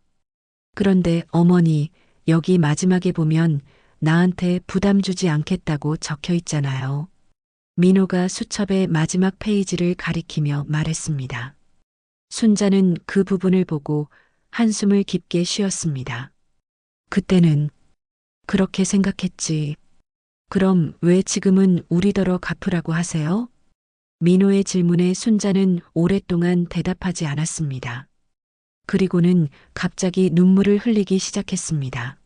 [SPEAKER 2] 그런데 어머니, 여기 마지막에 보면 나한테 부담 주지 않겠다고 적혀 있잖아요. 민호가 수첩의 마지막 페이지를 가리키며 말했습니다. 순자는 그 부분을 보고 한숨을 깊게 쉬었습니다. 그때는 그렇게 생각했지. 그럼 왜 지금은 우리더러 갚으라고 하세요? 민호의 질문에 순자는 오랫동안 대답하지 않았습니다. 그리고는 갑자기 눈물을 흘리기 시작했습니다.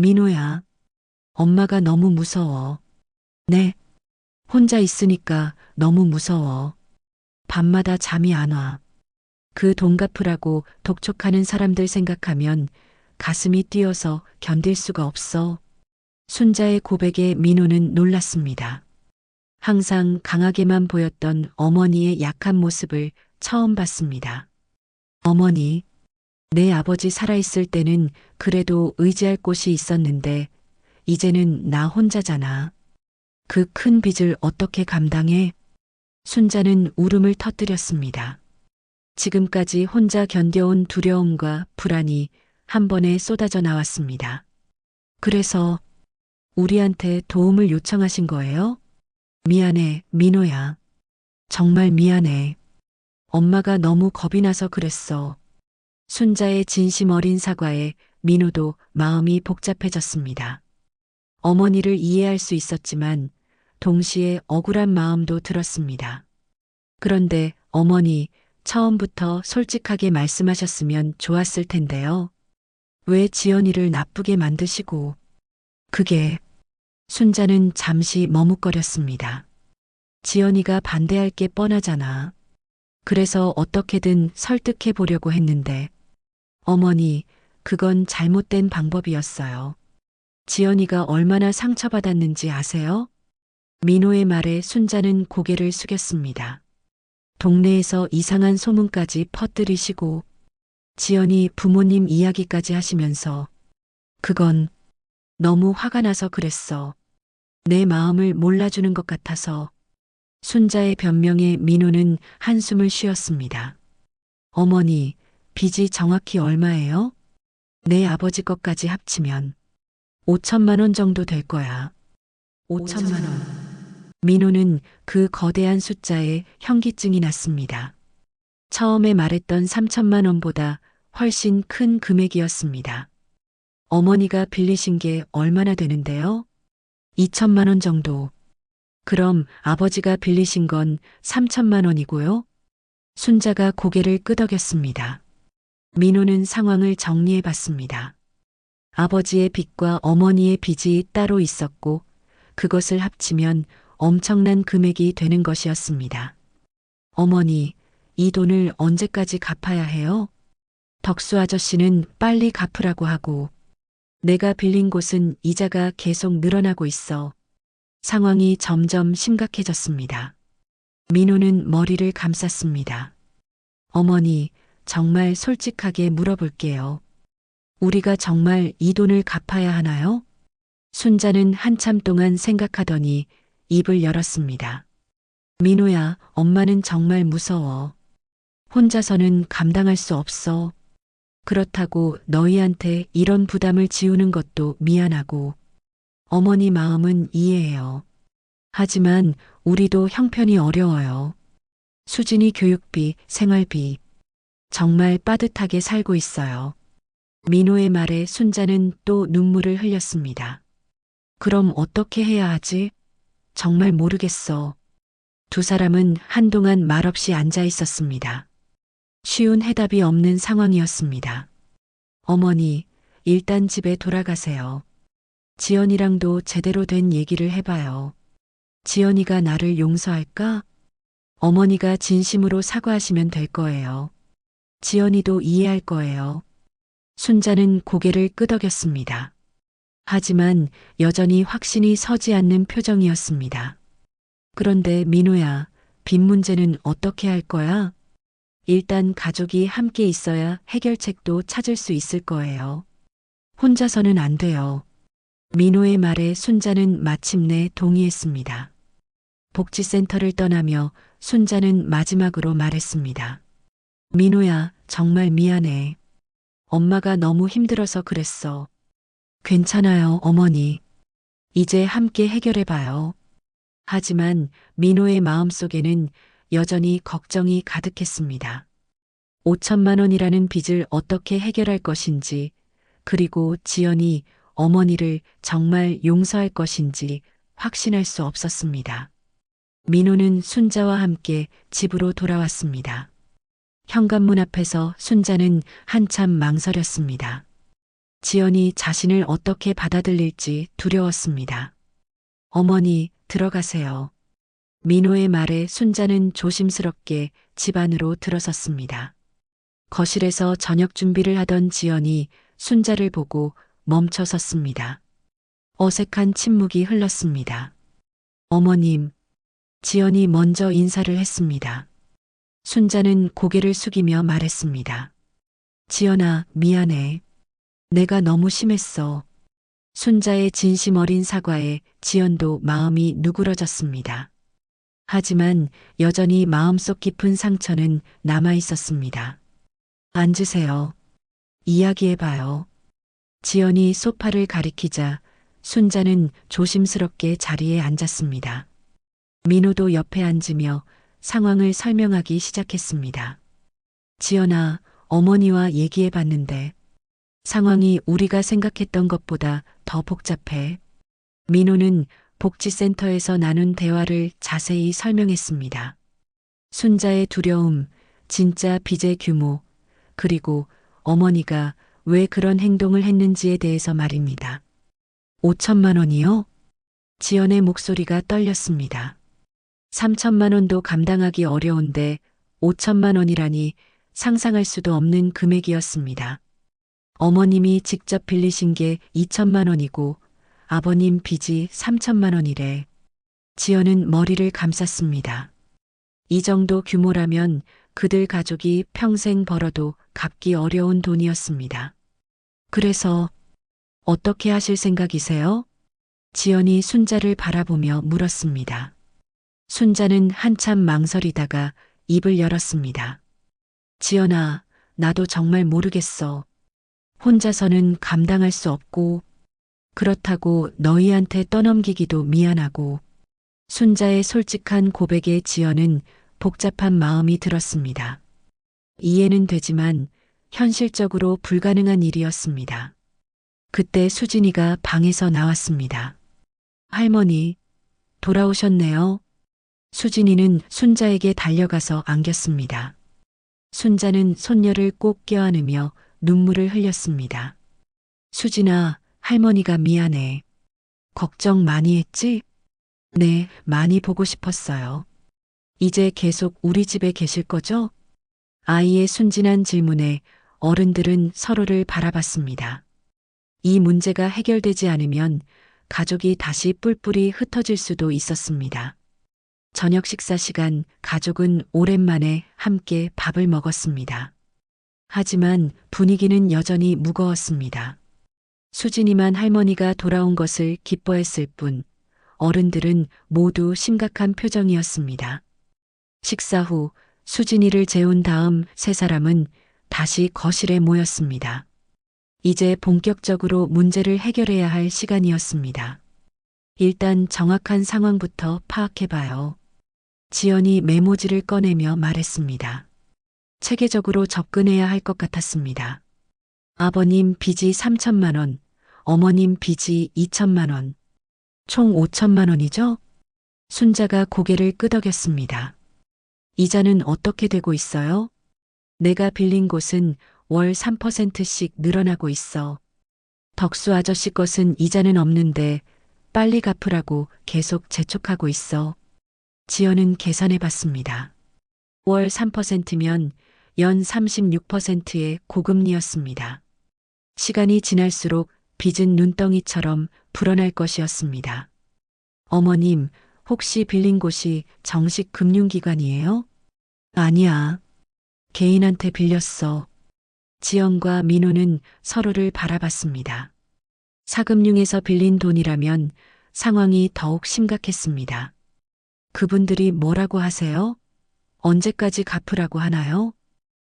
[SPEAKER 2] 민호야, 엄마가 너무 무서워. 네, 혼자 있으니까 너무 무서워. 밤마다 잠이 안 와. 그 돈 갚으라고 독촉하는 사람들 생각하면 가슴이 뛰어서 견딜 수가 없어. 순자의 고백에 민호는 놀랐습니다. 항상 강하게만 보였던 어머니의 약한 모습을 처음 봤습니다. 어머니, 내 아버지 살아있을 때는 그래도 의지할 곳이 있었는데 이제는 나 혼자잖아. 그 큰 빚을 어떻게 감당해? 순자는 울음을 터뜨렸습니다. 지금까지 혼자 견뎌온 두려움과 불안이 한 번에 쏟아져 나왔습니다. 그래서 우리한테 도움을 요청하신 거예요? 미안해, 민호야. 정말 미안해. 엄마가 너무 겁이 나서 그랬어. 순자의 진심 어린 사과에 민호도 마음이 복잡해졌습니다. 어머니를 이해할 수 있었지만 동시에 억울한 마음도 들었습니다. 그런데 어머니, 처음부터 솔직하게 말씀하셨으면 좋았을 텐데요. 왜 지연이를 나쁘게 만드시고. 그게. 순자는 잠시 머뭇거렸습니다. 지연이가 반대할 게 뻔하잖아. 그래서 어떻게든 설득해 보려고 했는데. 어머니, 그건 잘못된 방법이었어요. 지연이가 얼마나 상처받았는지 아세요? 민호의 말에 순자는 고개를 숙였습니다. 동네에서 이상한 소문까지 퍼뜨리시고 지연이 부모님 이야기까지 하시면서 그건 너무 화가 나서 그랬어. 내 마음을 몰라주는 것 같아서. 순자의 변명에 민호는 한숨을 쉬었습니다. 어머니, 빚이 정확히 얼마예요? 내 아버지 것까지 합치면 5천만 원 정도 될 거야. 5천만 원. 민호는 그 거대한 숫자에 현기증이 났습니다. 처음에 말했던 3천만 원보다 훨씬 큰 금액이었습니다. 어머니가 빌리신 게 얼마나 되는데요? 2천만 원 정도. 그럼 아버지가 빌리신 건 3천만 원이고요? 순자가 고개를 끄덕였습니다. 민호는 상황을 정리해 봤습니다. 아버지의 빚과 어머니의 빚이 따로 있었고 그것을 합치면 엄청난 금액이 되는 것이었습니다. 어머니, 이 돈을 언제까지 갚아야 해요? 덕수 아저씨는 빨리 갚으라고 하고 내가 빌린 곳은 이자가 계속 늘어나고 있어. 상황이 점점 심각해졌습니다. 민호는 머리를 감쌌습니다. 어머니, 정말 솔직하게 물어볼게요. 우리가 정말 이 돈을 갚아야 하나요? 순자는 한참 동안 생각하더니 입을 열었습니다. 민호야, 엄마는 정말 무서워. 혼자서는 감당할 수 없어. 그렇다고 너희한테 이런 부담을 지우는 것도 미안하고 어머니 마음은 이해해요. 하지만 우리도 형편이 어려워요. 수진이 교육비, 생활비 정말 빠듯하게 살고 있어요. 민호의 말에 순자는 또 눈물을 흘렸습니다. 그럼 어떻게 해야 하지? 정말 모르겠어. 두 사람은 한동안 말없이 앉아 있었습니다. 쉬운 해답이 없는 상황이었습니다. 어머니, 일단 집에 돌아가세요. 지연이랑도 제대로 된 얘기를 해봐요. 지연이가 나를 용서할까? 어머니가 진심으로 사과하시면 될 거예요. 지연이도 이해할 거예요. 순자는 고개를 끄덕였습니다. 하지만 여전히 확신이 서지 않는 표정이었습니다. 그런데 민호야, 빚 문제는 어떻게 할 거야? 일단 가족이 함께 있어야 해결책도 찾을 수 있을 거예요. 혼자서는 안 돼요. 민호의 말에 순자는 마침내 동의했습니다. 복지센터를 떠나며 순자는 마지막으로 말했습니다. 민호야, 정말 미안해. 엄마가 너무 힘들어서 그랬어. 괜찮아요, 어머니. 이제 함께 해결해봐요. 하지만 민호의 마음속에는 여전히 걱정이 가득했습니다. 5천만 원이라는 빚을 어떻게 해결할 것인지, 그리고 지연이 어머니를 정말 용서할 것인지 확신할 수 없었습니다. 민호는 순자와 함께 집으로 돌아왔습니다. 현관문 앞에서 순자는 한참 망설였습니다. 지연이 자신을 어떻게 받아들일지 두려웠습니다. 어머니, 들어가세요. 민호의 말에 순자는 조심스럽게 집 안으로 들어섰습니다. 거실에서 저녁 준비를 하던 지연이 순자를 보고 멈춰 섰습니다. 어색한 침묵이 흘렀습니다. 어머님, 지연이 먼저 인사를 했습니다. 순자는 고개를 숙이며 말했습니다. 지연아, 미안해. 내가 너무 심했어. 순자의 진심 어린 사과에 지연도 마음이 누그러졌습니다. 하지만 여전히 마음속 깊은 상처는 남아 있었습니다. 앉으세요. 이야기해봐요. 지연이 소파를 가리키자 순자는 조심스럽게 자리에 앉았습니다. 민호도 옆에 앉으며 상황을 설명하기 시작했습니다. 지연아, 어머니와 얘기해봤는데 상황이 우리가 생각했던 것보다 더 복잡해. 민호는 복지센터에서 나눈 대화를 자세히 설명했습니다. 순자의 두려움, 진짜 빚의 규모, 그리고 어머니가 왜 그런 행동을 했는지에 대해서 말입니다. 5천만 원이요? 지연의 목소리가 떨렸습니다. 3천만 원도 감당하기 어려운데 5천만 원이라니 상상할 수도 없는 금액이었습니다. 어머님이 직접 빌리신 게 2천만 원이고 아버님 빚이 3천만 원이래. 지연은 머리를 감쌌습니다. 이 정도 규모라면 그들 가족이 평생 벌어도 갚기 어려운 돈이었습니다. 그래서 어떻게 하실 생각이세요? 지연이 순자를 바라보며 물었습니다. 순자는 한참 망설이다가 입을 열었습니다. 지연아, 나도 정말 모르겠어. 혼자서는 감당할 수 없고, 그렇다고 너희한테 떠넘기기도 미안하고, 순자의 솔직한 고백에 지연은 복잡한 마음이 들었습니다. 이해는 되지만 현실적으로 불가능한 일이었습니다. 그때 수진이가 방에서 나왔습니다. 할머니, 돌아오셨네요. 수진이는 순자에게 달려가서 안겼습니다. 순자는 손녀를 꼭 껴안으며 눈물을 흘렸습니다. 수진아, 할머니가 미안해. 걱정 많이 했지? 네, 많이 보고 싶었어요. 이제 계속 우리 집에 계실 거죠? 아이의 순진한 질문에 어른들은 서로를 바라봤습니다. 이 문제가 해결되지 않으면 가족이 다시 뿔뿔이 흩어질 수도 있었습니다. 저녁 식사 시간 가족은 오랜만에 함께 밥을 먹었습니다. 하지만 분위기는 여전히 무거웠습니다. 수진이만 할머니가 돌아온 것을 기뻐했을 뿐 어른들은 모두 심각한 표정이었습니다. 식사 후 수진이를 재운 다음 세 사람은 다시 거실에 모였습니다. 이제 본격적으로 문제를 해결해야 할 시간이었습니다. 일단 정확한 상황부터 파악해봐요. 지연이 메모지를 꺼내며 말했습니다. 체계적으로 접근해야 할 것 같았습니다. 아버님 빚이 3천만 원, 어머님 빚이 2천만 원, 총 5천만 원이죠? 순자가 고개를 끄덕였습니다. 이자는 어떻게 되고 있어요? 내가 빌린 곳은 월 3%씩 늘어나고 있어. 덕수 아저씨 것은 이자는 없는데 빨리 갚으라고 계속 재촉하고 있어. 지연은 계산해 봤습니다. 월 3%면 연 36%의 고금리였습니다. 시간이 지날수록 빚은 눈덩이처럼 불어날 것이었습니다. 어머님, 혹시 빌린 곳이 정식 금융기관이에요? 아니야. 개인한테 빌렸어. 지연과 민호는 서로를 바라봤습니다. 사금융에서 빌린 돈이라면 상황이 더욱 심각했습니다. 그분들이 뭐라고 하세요? 언제까지 갚으라고 하나요?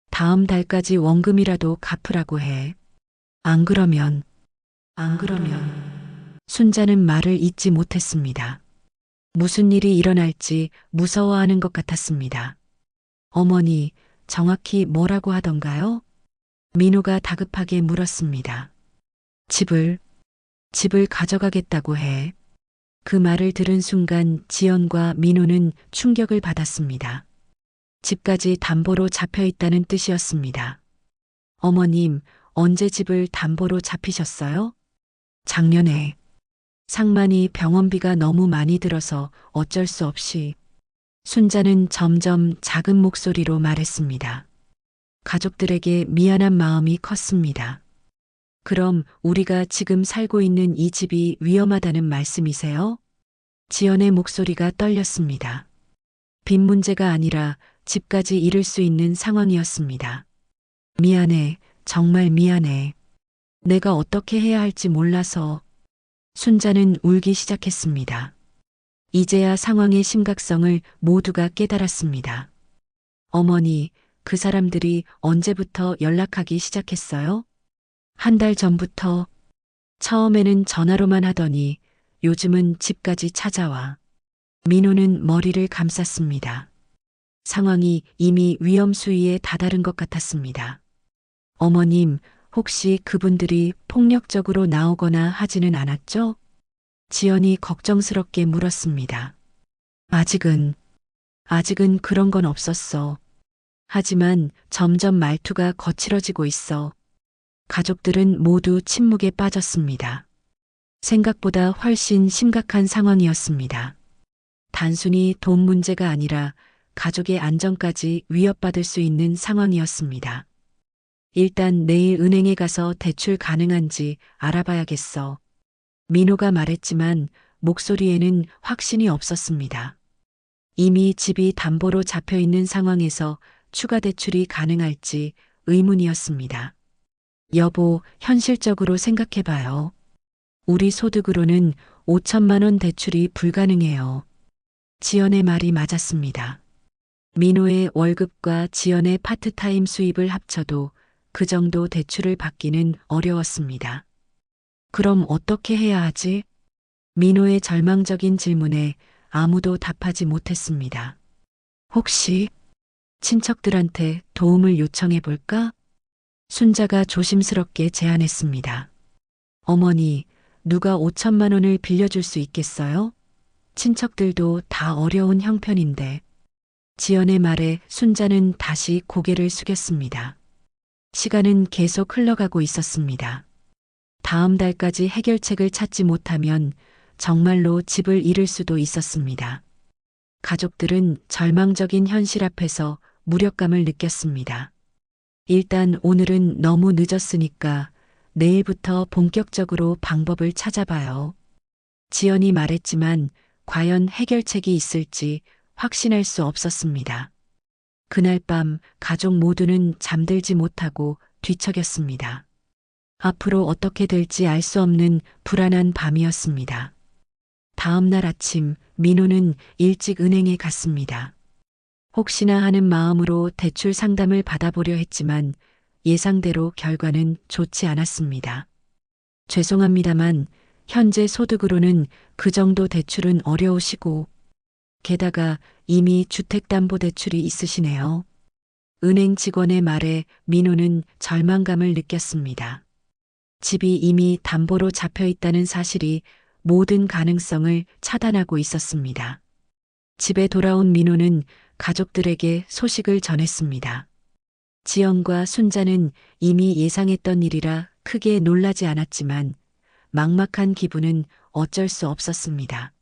[SPEAKER 2] 다음 달까지 원금이라도 갚으라고 해. 안 그러면. 순자는 말을 잇지 못했습니다. 무슨 일이 일어날지 무서워하는 것 같았습니다. 어머니, 정확히 뭐라고 하던가요? 민호가 다급하게 물었습니다. 집을 가져가겠다고 해. 그 말을 들은 순간 지연과 민호는 충격을 받았습니다. 집까지 담보로 잡혀 있다는 뜻이었습니다. 어머님, 언제 집을 담보로 잡히셨어요? 작년에. 상만이 병원비가 너무 많이 들어서 어쩔 수 없이. 순자는 점점 작은 목소리로 말했습니다. 가족들에게 미안한 마음이 컸습니다. 그럼 우리가 지금 살고 있는 이 집이 위험하다는 말씀이세요? 지연의 목소리가 떨렸습니다. 빚 문제가 아니라 집까지 잃을 수 있는 상황이었습니다. 미안해, 정말 미안해. 내가 어떻게 해야 할지 몰라서. 순자는 울기 시작했습니다. 이제야 상황의 심각성을 모두가 깨달았습니다. 어머니, 그 사람들이 언제부터 연락하기 시작했어요? 한 달 전부터. 처음에는 전화로만 하더니 요즘은 집까지 찾아와. 민호는 머리를 감쌌습니다. 상황이 이미 위험 수위에 다다른 것 같았습니다. 어머님, 혹시 그분들이 폭력적으로 나오거나 하지는 않았죠? 지연이 걱정스럽게 물었습니다. 아직은 그런 건 없었어. 하지만 점점 말투가 거칠어지고 있어. 가족들은 모두 침묵에 빠졌습니다. 생각보다 훨씬 심각한 상황이었습니다. 단순히 돈 문제가 아니라 가족의 안전까지 위협받을 수 있는 상황이었습니다. 일단 내일 은행에 가서 대출 가능한지 알아봐야겠어. 민호가 말했지만 목소리에는 확신이 없었습니다. 이미 집이 담보로 잡혀 있는 상황에서 추가 대출이 가능할지 의문이었습니다. 여보, 현실적으로 생각해봐요. 우리 소득으로는 5천만 원 대출이 불가능해요. 지연의 말이 맞았습니다. 민호의 월급과 지연의 파트타임 수입을 합쳐도 그 정도 대출을 받기는 어려웠습니다. 그럼 어떻게 해야 하지? 민호의 절망적인 질문에 아무도 답하지 못했습니다. 혹시 친척들한테 도움을 요청해 볼까? 순자가 조심스럽게 제안했습니다. 어머니, 누가 5천만 원을 빌려줄 수 있겠어요? 친척들도 다 어려운 형편인데. 지연의 말에 순자는 다시 고개를 숙였습니다. 시간은 계속 흘러가고 있었습니다. 다음 달까지 해결책을 찾지 못하면 정말로 집을 잃을 수도 있었습니다. 가족들은 절망적인 현실 앞에서 무력감을 느꼈습니다. 일단 오늘은 너무 늦었으니까 내일부터 본격적으로 방법을 찾아봐요. 지연이 말했지만 과연 해결책이 있을지 확신할 수 없었습니다. 그날 밤 가족 모두는 잠들지 못하고 뒤척였습니다. 앞으로 어떻게 될지 알 수 없는 불안한 밤이었습니다. 다음 날 아침 민호는 일찍 은행에 갔습니다. 혹시나 하는 마음으로 대출 상담을 받아보려 했지만 예상대로 결과는 좋지 않았습니다. 죄송합니다만 현재 소득으로는 그 정도 대출은 어려우시고 게다가 이미 주택담보대출이 있으시네요. 은행 직원의 말에 민호는 절망감을 느꼈습니다. 집이 이미 담보로 잡혀 있다는 사실이 모든 가능성을 차단하고 있었습니다. 집에 돌아온 민호는 가족들에게 소식을 전했습니다. 지연과 순자는 이미 예상했던 일이라 크게 놀라지 않았지만 막막한 기분은 어쩔 수 없었습니다.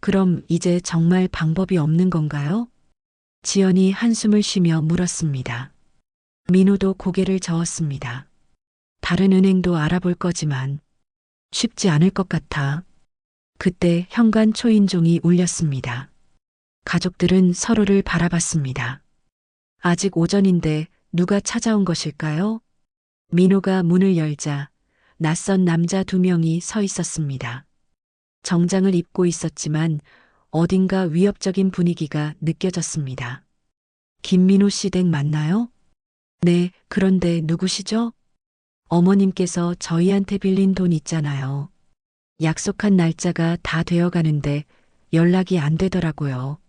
[SPEAKER 2] 그럼 이제 정말 방법이 없는 건가요? 지연이 한숨을 쉬며 물었습니다. 민호도 고개를 저었습니다. 다른 은행도 알아볼 거지만 쉽지 않을 것 같아. 그때 현관 초인종이 울렸습니다. 가족들은 서로를 바라봤습니다. 아직 오전인데 누가 찾아온 것일까요? 민호가 문을 열자 낯선 남자 2명이 서 있었습니다. 정장을 입고 있었지만 어딘가 위협적인 분위기가 느껴졌습니다. 김민호 씨 댁 맞나요? 네, 그런데 누구시죠? 어머님께서 저희한테 빌린 돈 있잖아요. 약속한 날짜가 다 되어 가는데 연락이 안 되더라고요.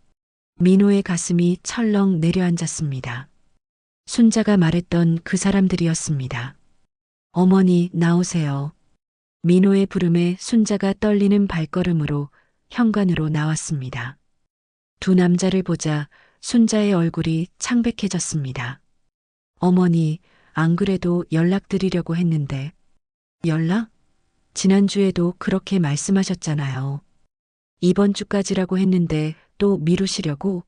[SPEAKER 2] 민호의 가슴이 철렁 내려앉았습니다. 순자가 말했던 그 사람들이었습니다. 어머니, 나오세요. 민호의 부름에 순자가 떨리는 발걸음으로 현관으로 나왔습니다. 두 남자를 보자 순자의 얼굴이 창백해졌습니다. 어머니, 안 그래도 연락드리려고 했는데. 연락? 지난주에도 그렇게 말씀하셨잖아요. 이번 주까지라고 했는데 또 미루시려고?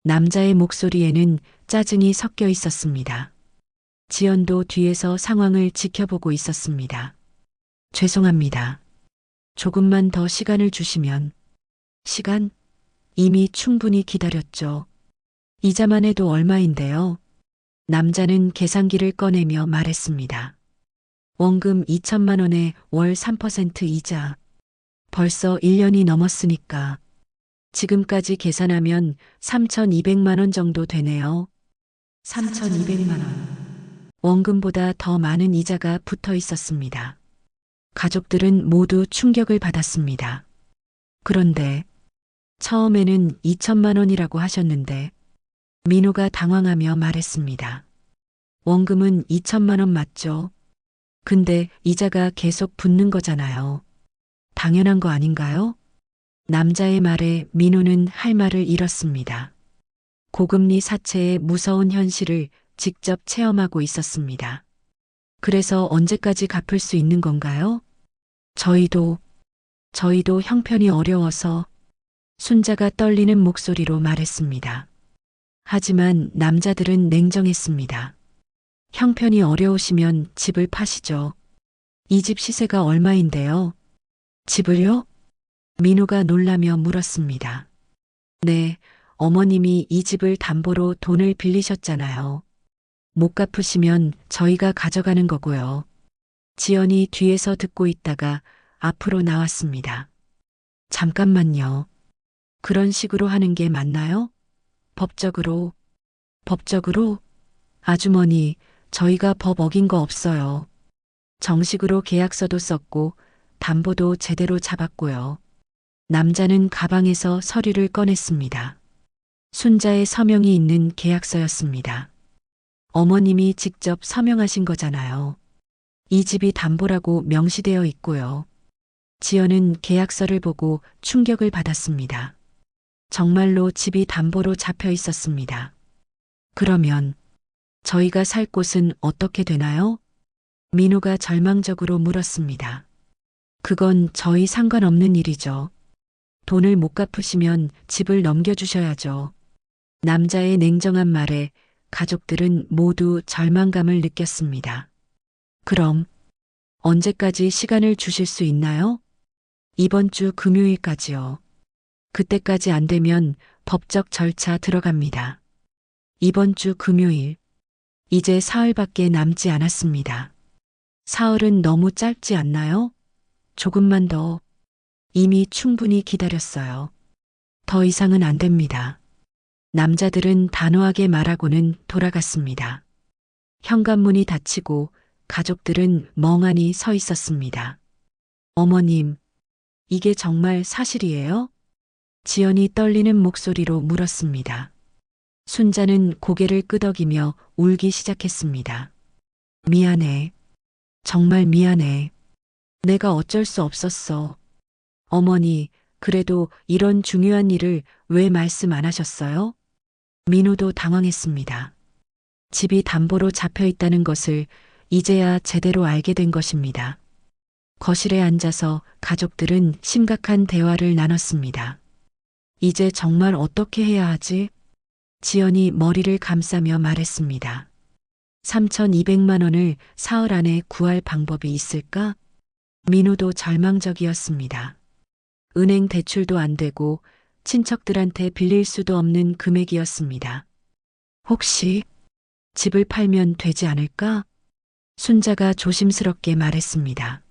[SPEAKER 2] 남자의 목소리에는 짜증이 섞여 있었습니다. 지연도 뒤에서 상황을 지켜보고 있었습니다. 죄송합니다. 조금만 더 시간을 주시면. 시간? 이미 충분히 기다렸죠. 이자만 해도 얼마인데요? 남자는 계산기를 꺼내며 말했습니다. 원금 2천만 원에 월 3% 이자. 벌써 1년이 넘었으니까. 지금까지 계산하면 3,200만 원 정도 되네요. 3,200만 원. 원금보다 더 많은 이자가 붙어 있었습니다. 가족들은 모두 충격을 받았습니다. 그런데 처음에는 2천만 원이라고 하셨는데 민호가 당황하며 말했습니다. 원금은 2천만 원 맞죠? 근데 이자가 계속 붙는 거잖아요. 당연한 거 아닌가요? 남자의 말에 민호는 할 말을 잃었습니다. 고금리 사채의 무서운 현실을 직접 체험하고 있었습니다. 그래서 언제까지 갚을 수 있는 건가요? 저희도 형편이 어려워서. 순자가 떨리는 목소리로 말했습니다. 하지만 남자들은 냉정했습니다. 형편이 어려우시면 집을 파시죠. 이 집 시세가 얼마인데요? 집을요? 민호가 놀라며 물었습니다. 네, 어머님이 이 집을 담보로 돈을 빌리셨잖아요. 못 갚으시면 저희가 가져가는 거고요. 지연이 뒤에서 듣고 있다가 앞으로 나왔습니다. 잠깐만요. 그런 식으로 하는 게 맞나요? 법적으로. 아주머니, 저희가 법 어긴 거 없어요. 정식으로 계약서도 썼고 담보도 제대로 잡았고요. 남자는 가방에서 서류를 꺼냈습니다. 순자의 서명이 있는 계약서였습니다. 어머님이 직접 서명하신 거잖아요. 이 집이 담보라고 명시되어 있고요. 지연은 계약서를 보고 충격을 받았습니다. 정말로 집이 담보로 잡혀 있었습니다. 그러면 저희가 살 곳은 어떻게 되나요? 민호가 절망적으로 물었습니다. 그건 저희 상관없는 일이죠. 돈을 못 갚으시면 집을 넘겨주셔야죠. 남자의 냉정한 말에 가족들은 모두 절망감을 느꼈습니다. 그럼 언제까지 시간을 주실 수 있나요? 이번 주 금요일까지요. 그때까지 안 되면 법적 절차 들어갑니다. 이번 주 금요일. 이제 사흘밖에 남지 않았습니다. 사흘은 너무 짧지 않나요? 조금만 더. 이미 충분히 기다렸어요. 더 이상은 안 됩니다. 남자들은 단호하게 말하고는 돌아갔습니다. 현관문이 닫히고 가족들은 멍하니 서 있었습니다. 어머님, 이게 정말 사실이에요? 지연이 떨리는 목소리로 물었습니다. 순자는 고개를 끄덕이며 울기 시작했습니다. 미안해. 정말 미안해. 내가 어쩔 수 없었어. 어머니, 그래도 이런 중요한 일을 왜 말씀 안 하셨어요? 민호도 당황했습니다. 집이 담보로 잡혀 있다는 것을 이제야 제대로 알게 된 것입니다. 거실에 앉아서 가족들은 심각한 대화를 나눴습니다. 이제 정말 어떻게 해야 하지? 지연이 머리를 감싸며 말했습니다. 3,200만 원을 사흘 안에 구할 방법이 있을까? 민호도 절망적이었습니다. 은행 대출도 안 되고 친척들한테 빌릴 수도 없는 금액이었습니다. 혹시 집을 팔면 되지 않을까? 순자가 조심스럽게 말했습니다.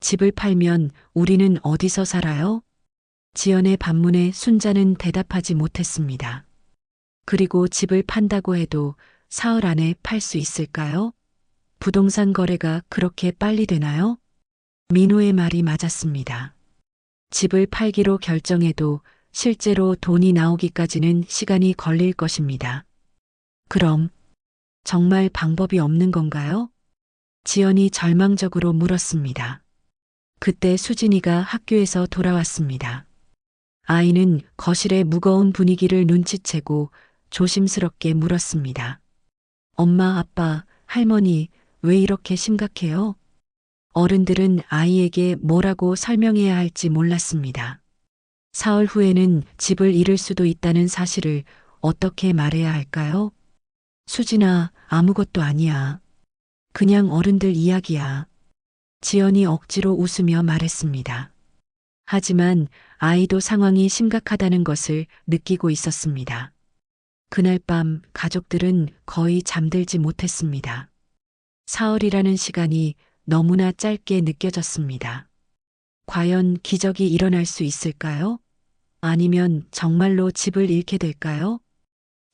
[SPEAKER 2] 집을 팔면 우리는 어디서 살아요? 지연의 반문에 순자는 대답하지 못했습니다. 그리고 집을 판다고 해도 사흘 안에 팔 수 있을까요? 부동산 거래가 그렇게 빨리 되나요? 민호의 말이 맞았습니다. 집을 팔기로 결정해도 실제로 돈이 나오기까지는 시간이 걸릴 것입니다. 그럼 정말 방법이 없는 건가요? 지연이 절망적으로 물었습니다. 그때 수진이가 학교에서 돌아왔습니다. 아이는 거실의 무거운 분위기를 눈치채고 조심스럽게 물었습니다. 엄마, 아빠, 할머니, 왜 이렇게 심각해요? 어른들은 아이에게 뭐라고 설명해야 할지 몰랐습니다. 사흘 후에는 집을 잃을 수도 있다는 사실을 어떻게 말해야 할까요? 수진아, 아무것도 아니야. 그냥 어른들 이야기야. 지연이 억지로 웃으며 말했습니다. 하지만 아이도 상황이 심각하다는 것을 느끼고 있었습니다. 그날 밤 가족들은 거의 잠들지 못했습니다. 사흘이라는 시간이 너무나 짧게 느껴졌습니다. 과연 기적이 일어날 수 있을까요? 아니면 정말로 집을 잃게 될까요?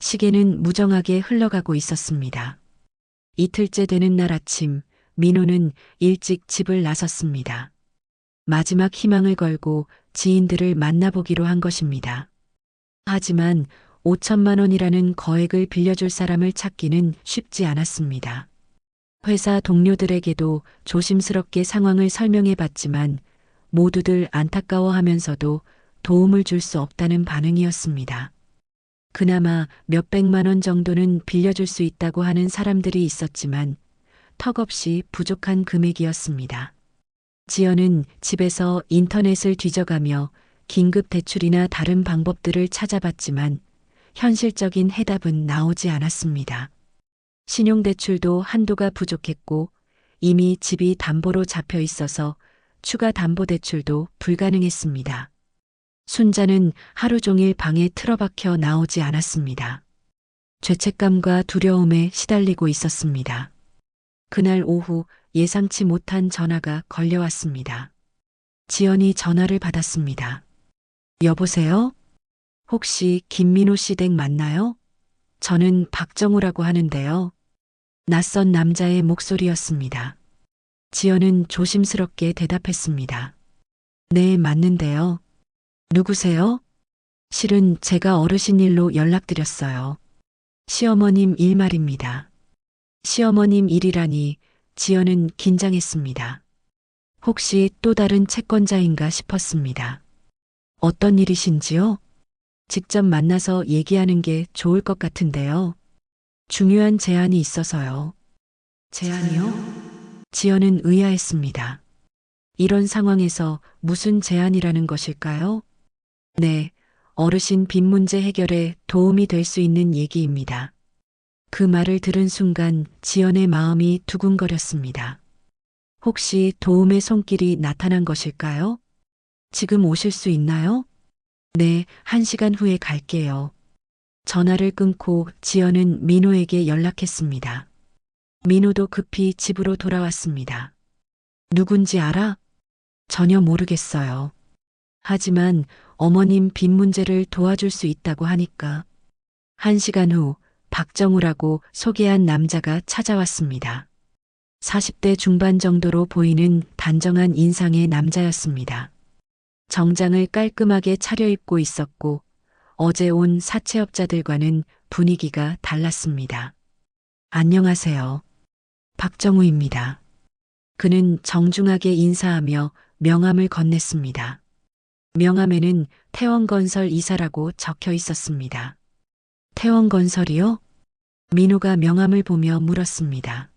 [SPEAKER 2] 시계는 무정하게 흘러가고 있었습니다. 이틀째 되는 날 아침, 민호는 일찍 집을 나섰습니다. 마지막 희망을 걸고 지인들을 만나보기로 한 것입니다. 하지만 5천만 원이라는 거액을 빌려줄 사람을 찾기는 쉽지 않았습니다. 회사 동료들에게도 조심스럽게 상황을 설명해 봤지만 모두들 안타까워하면서도 도움을 줄 수 없다는 반응이었습니다. 그나마 몇백만 원 정도는 빌려줄 수 있다고 하는 사람들이 있었지만 턱없이 부족한 금액이었습니다. 지연은 집에서 인터넷을 뒤져가며 긴급 대출이나 다른 방법들을 찾아봤지만 현실적인 해답은 나오지 않았습니다. 신용대출도 한도가 부족했고 이미 집이 담보로 잡혀 있어서 추가 담보대출도 불가능했습니다. 순자는 하루 종일 방에 틀어박혀 나오지 않았습니다. 죄책감과 두려움에 시달리고 있었습니다. 그날 오후 예상치 못한 전화가 걸려왔습니다. 지연이 전화를 받았습니다. 여보세요? 혹시 김민호 씨 댁 맞나요? 저는 박정우라고 하는데요. 낯선 남자의 목소리였습니다. 지연은 조심스럽게 대답했습니다. 네, 맞는데요. 누구세요? 실은 제가 어르신 일로 연락드렸어요. 시어머님 일 말입니다. 시어머님 일이라니 지연은 긴장했습니다. 혹시 또 다른 채권자인가 싶었습니다. 어떤 일이신지요? 직접 만나서 얘기하는 게 좋을 것 같은데요. 중요한 제안이 있어서요. 제안이요? 지연은 의아했습니다. 이런 상황에서 무슨 제안이라는 것일까요? 네, 어르신 빚 문제 해결에 도움이 될 수 있는 얘기입니다. 그 말을 들은 순간 지연의 마음이 두근거렸습니다. 혹시 도움의 손길이 나타난 것일까요? 지금 오실 수 있나요? 네, 1시간 후에 갈게요. 전화를 끊고 지연은 민호에게 연락했습니다. 민호도 급히 집으로 돌아왔습니다. 누군지 알아? 전혀 모르겠어요. 하지만 어머님 빚 문제를 도와줄 수 있다고 하니까. 1시간 후 박정우라고 소개한 남자가 찾아왔습니다. 40대 중반 정도로 보이는 단정한 인상의 남자였습니다. 정장을 깔끔하게 차려입고 있었고 어제 온 사채업자들과는 분위기가 달랐습니다. 안녕하세요. 박정우입니다. 그는 정중하게 인사하며 명함을 건넸습니다. 명함에는 태원건설 이사라고 적혀 있었습니다. 태원건설이요? 민호가 명함을 보며 물었습니다.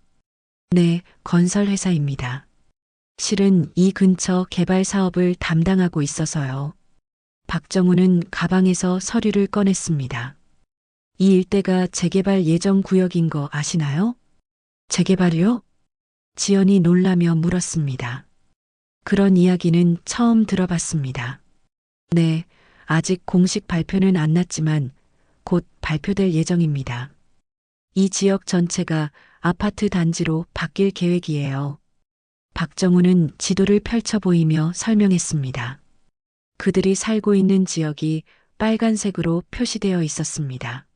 [SPEAKER 2] 네, 건설회사입니다. 실은 이 근처 개발 사업을 담당하고 있어서요. 박정우는 가방에서 서류를 꺼냈습니다. 이 일대가 재개발 예정 구역인 거 아시나요? 재개발이요? 지연이 놀라며 물었습니다. 그런 이야기는 처음 들어봤습니다. 네, 아직 공식 발표는 안 났지만 곧 발표될 예정입니다. 이 지역 전체가 아파트 단지로 바뀔 계획이에요. 박정우는 지도를 펼쳐 보이며 설명했습니다. 그들이 살고 있는 지역이 빨간색으로 표시되어 있었습니다.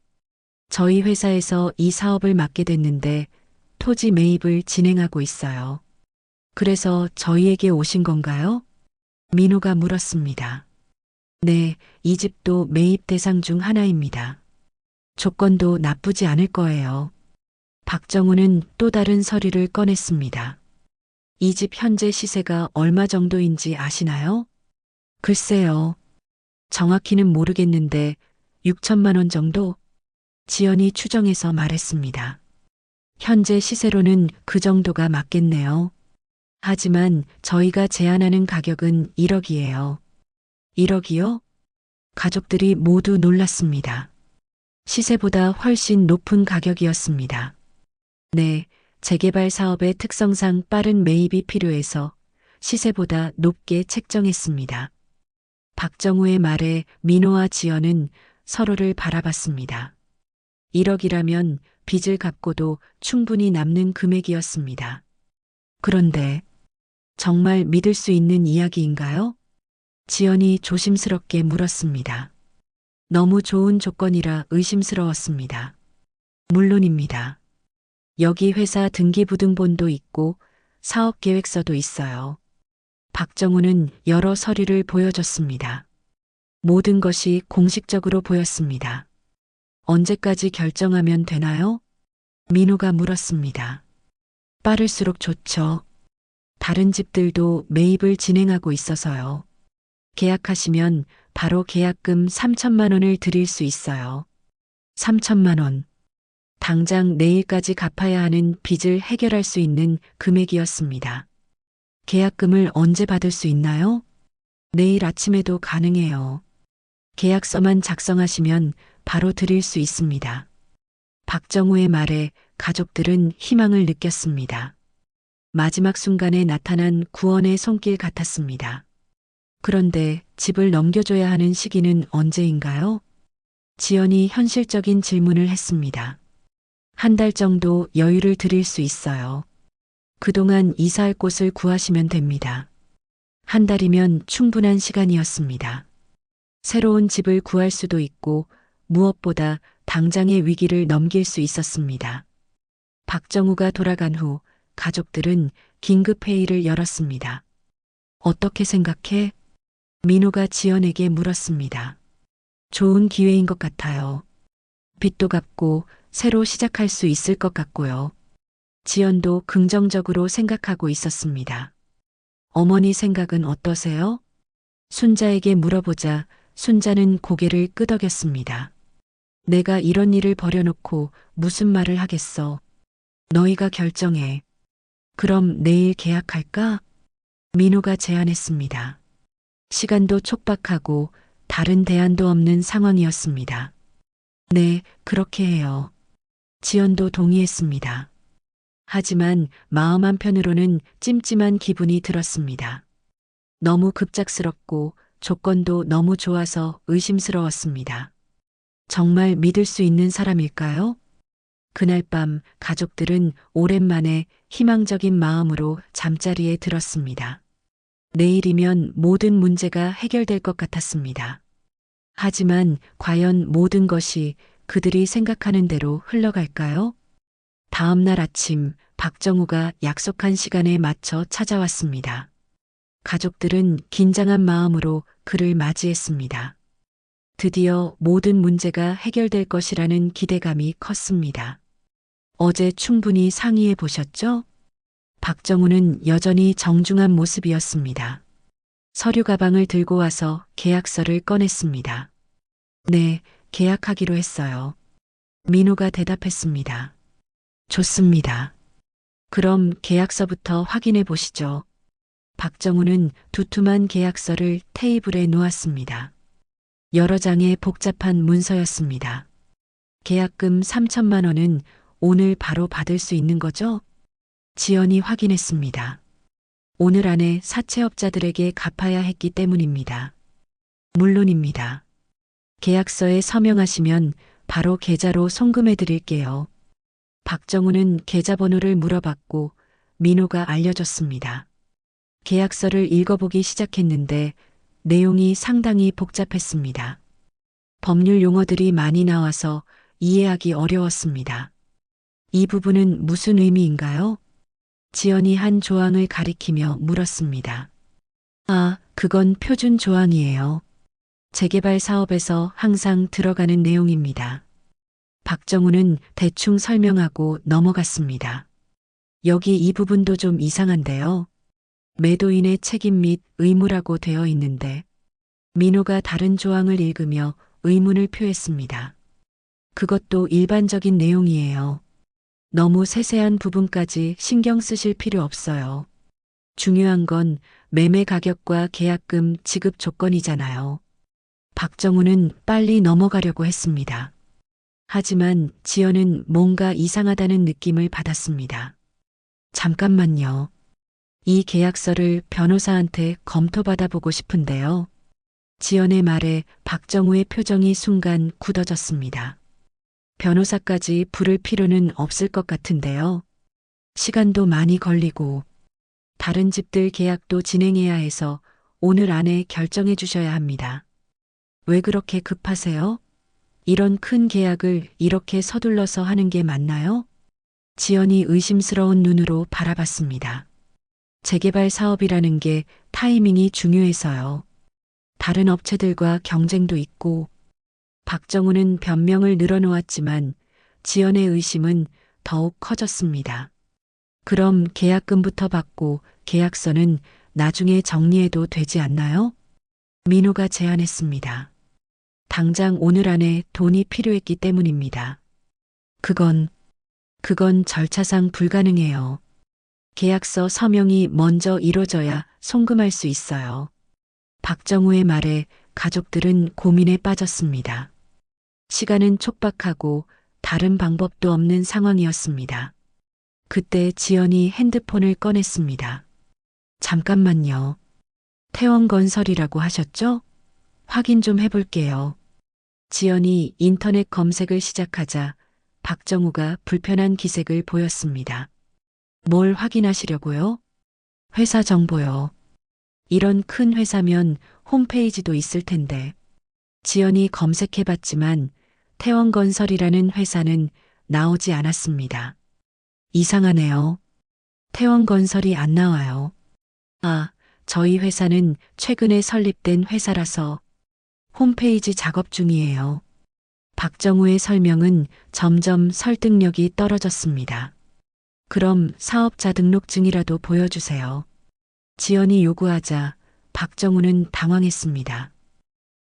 [SPEAKER 2] 저희 회사에서 이 사업을 맡게 됐는데 토지 매입을 진행하고 있어요. 그래서 저희에게 오신 건가요? 민호가 물었습니다. 네, 이 집도 매입 대상 중 하나입니다. 조건도 나쁘지 않을 거예요. 박정우는 또 다른 서류를 꺼냈습니다. 이 집 현재 시세가 얼마 정도인지 아시나요? 글쎄요. 정확히는 모르겠는데 6천만 원 정도? 지연이 추정해서 말했습니다. 현재 시세로는 그 정도가 맞겠네요. 하지만 저희가 제안하는 가격은 1억이에요. 1억이요? 가족들이 모두 놀랐습니다. 시세보다 훨씬 높은 가격이었습니다. 네, 재개발 사업의 특성상 빠른 매입이 필요해서 시세보다 높게 책정했습니다. 박정우의 말에 민호와 지연은 서로를 바라봤습니다. 1억이라면 빚을 갚고도 충분히 남는 금액이었습니다. 그런데 정말 믿을 수 있는 이야기인가요? 지연이 조심스럽게 물었습니다. 너무 좋은 조건이라 의심스러웠습니다. 물론입니다. 여기 회사 등기부등본도 있고 사업 계획서도 있어요. 박정우는 여러 서류를 보여줬습니다. 모든 것이 공식적으로 보였습니다. 언제까지 결정하면 되나요? 민호가 물었습니다. 빠를수록 좋죠. 다른 집들도 매입을 진행하고 있어서요. 계약하시면 바로 계약금 3천만 원을 드릴 수 있어요. 3천만 원. 당장 내일까지 갚아야 하는 빚을 해결할 수 있는 금액이었습니다. 계약금을 언제 받을 수 있나요? 내일 아침에도 가능해요. 계약서만 작성하시면 바로 드릴 수 있습니다. 박정우의 말에 가족들은 희망을 느꼈습니다. 마지막 순간에 나타난 구원의 손길 같았습니다. 그런데 집을 넘겨줘야 하는 시기는 언제인가요? 지연이 현실적인 질문을 했습니다. 한 달 정도 여유를 드릴 수 있어요. 그동안 이사할 곳을 구하시면 됩니다. 한 달이면 충분한 시간이었습니다. 새로운 집을 구할 수도 있고 무엇보다 당장의 위기를 넘길 수 있었습니다. 박정우가 돌아간 후 가족들은 긴급회의를 열었습니다. 어떻게 생각해? 민호가 지연에게 물었습니다. 좋은 기회인 것 같아요. 빚도 갚고 새로 시작할 수 있을 것 같고요. 지연도 긍정적으로 생각하고 있었습니다. 어머니 생각은 어떠세요? 순자에게 물어보자 순자는 고개를 끄덕였습니다. 내가 이런 일을 벌여놓고 무슨 말을 하겠어. 너희가 결정해. 그럼 내일 계약할까? 민호가 제안했습니다. 시간도 촉박하고 다른 대안도 없는 상황이었습니다. 네, 그렇게 해요. 지연도 동의했습니다. 하지만 마음 한편으로는 찜찜한 기분이 들었습니다. 너무 급작스럽고 조건도 너무 좋아서 의심스러웠습니다. 정말 믿을 수 있는 사람일까요? 그날 밤 가족들은 오랜만에 희망적인 마음으로 잠자리에 들었습니다. 내일이면 모든 문제가 해결될 것 같았습니다. 하지만 과연 모든 것이 그들이 생각하는 대로 흘러갈까요? 다음 날 아침 박정우가 약속한 시간에 맞춰 찾아왔습니다. 가족들은 긴장한 마음으로 그를 맞이했습니다. 드디어 모든 문제가 해결될 것이라는 기대감이 컸습니다. 어제 충분히 상의해 보셨죠? 박정우는 여전히 정중한 모습이었습니다. 서류 가방을 들고 와서 계약서를 꺼냈습니다. 네, 계약하기로 했어요. 민호가 대답했습니다. 좋습니다. 그럼 계약서부터 확인해 보시죠. 박정우는 두툼한 계약서를 테이블에 놓았습니다. 여러 장의 복잡한 문서였습니다. 계약금 3천만 원은 오늘 바로 받을 수 있는 거죠? 지연이 확인했습니다. 오늘 안에 사채업자들에게 갚아야 했기 때문입니다. 물론입니다. 계약서에 서명하시면 바로 계좌로 송금해 드릴게요. 박정우는 계좌번호를 물어봤고 민호가 알려줬습니다. 계약서를 읽어보기 시작했는데 내용이 상당히 복잡했습니다. 법률 용어들이 많이 나와서 이해하기 어려웠습니다. 이 부분은 무슨 의미인가요? 지연이 한 조항을 가리키며 물었습니다. 아, 그건 표준 조항이에요. 재개발 사업에서 항상 들어가는 내용입니다. 박정우는 대충 설명하고 넘어갔습니다. 여기 이 부분도 좀 이상한데요. 매도인의 책임 및 의무라고 되어 있는데 민호가 다른 조항을 읽으며 의문을 표했습니다. 그것도 일반적인 내용이에요. 너무 세세한 부분까지 신경 쓰실 필요 없어요. 중요한 건 매매 가격과 계약금 지급 조건이잖아요. 박정우는 빨리 넘어가려고 했습니다. 하지만 지연은 뭔가 이상하다는 느낌을 받았습니다. 잠깐만요. 이 계약서를 변호사한테 검토받아 보고 싶은데요. 지연의 말에 박정우의 표정이 순간 굳어졌습니다. 변호사까지 부를 필요는 없을 것 같은데요. 시간도 많이 걸리고 다른 집들 계약도 진행해야 해서 오늘 안에 결정해 주셔야 합니다. 왜 그렇게 급하세요? 이런 큰 계약을 이렇게 서둘러서 하는 게 맞나요? 지연이 의심스러운 눈으로 바라봤습니다. 재개발 사업이라는 게 타이밍이 중요해서요. 다른 업체들과 경쟁도 있고 박정우는 변명을 늘어놓았지만 지연의 의심은 더욱 커졌습니다. 그럼 계약금부터 받고 계약서는 나중에 정리해도 되지 않나요? 민호가 제안했습니다. 당장 오늘 안에 돈이 필요했기 때문입니다. 그건 절차상 불가능해요. 계약서 서명이 먼저 이뤄져야 송금할 수 있어요. 박정우의 말에 가족들은 고민에 빠졌습니다. 시간은 촉박하고 다른 방법도 없는 상황이었습니다. 그때 지연이 핸드폰을 꺼냈습니다. 잠깐만요. 태원건설이라고 하셨죠? 확인 좀 해볼게요. 지연이 인터넷 검색을 시작하자 박정우가 불편한 기색을 보였습니다. 뭘 확인하시려고요? 회사 정보요. 이런 큰 회사면 홈페이지도 있을 텐데. 지연이 검색해봤지만 태원건설이라는 회사는 나오지 않았습니다. 이상하네요. 태원건설이 안 나와요. 아, 저희 회사는 최근에 설립된 회사라서 홈페이지 작업 중이에요. 박정우의 설명은 점점 설득력이 떨어졌습니다. 그럼 사업자 등록증이라도 보여주세요. 지연이 요구하자 박정우는 당황했습니다.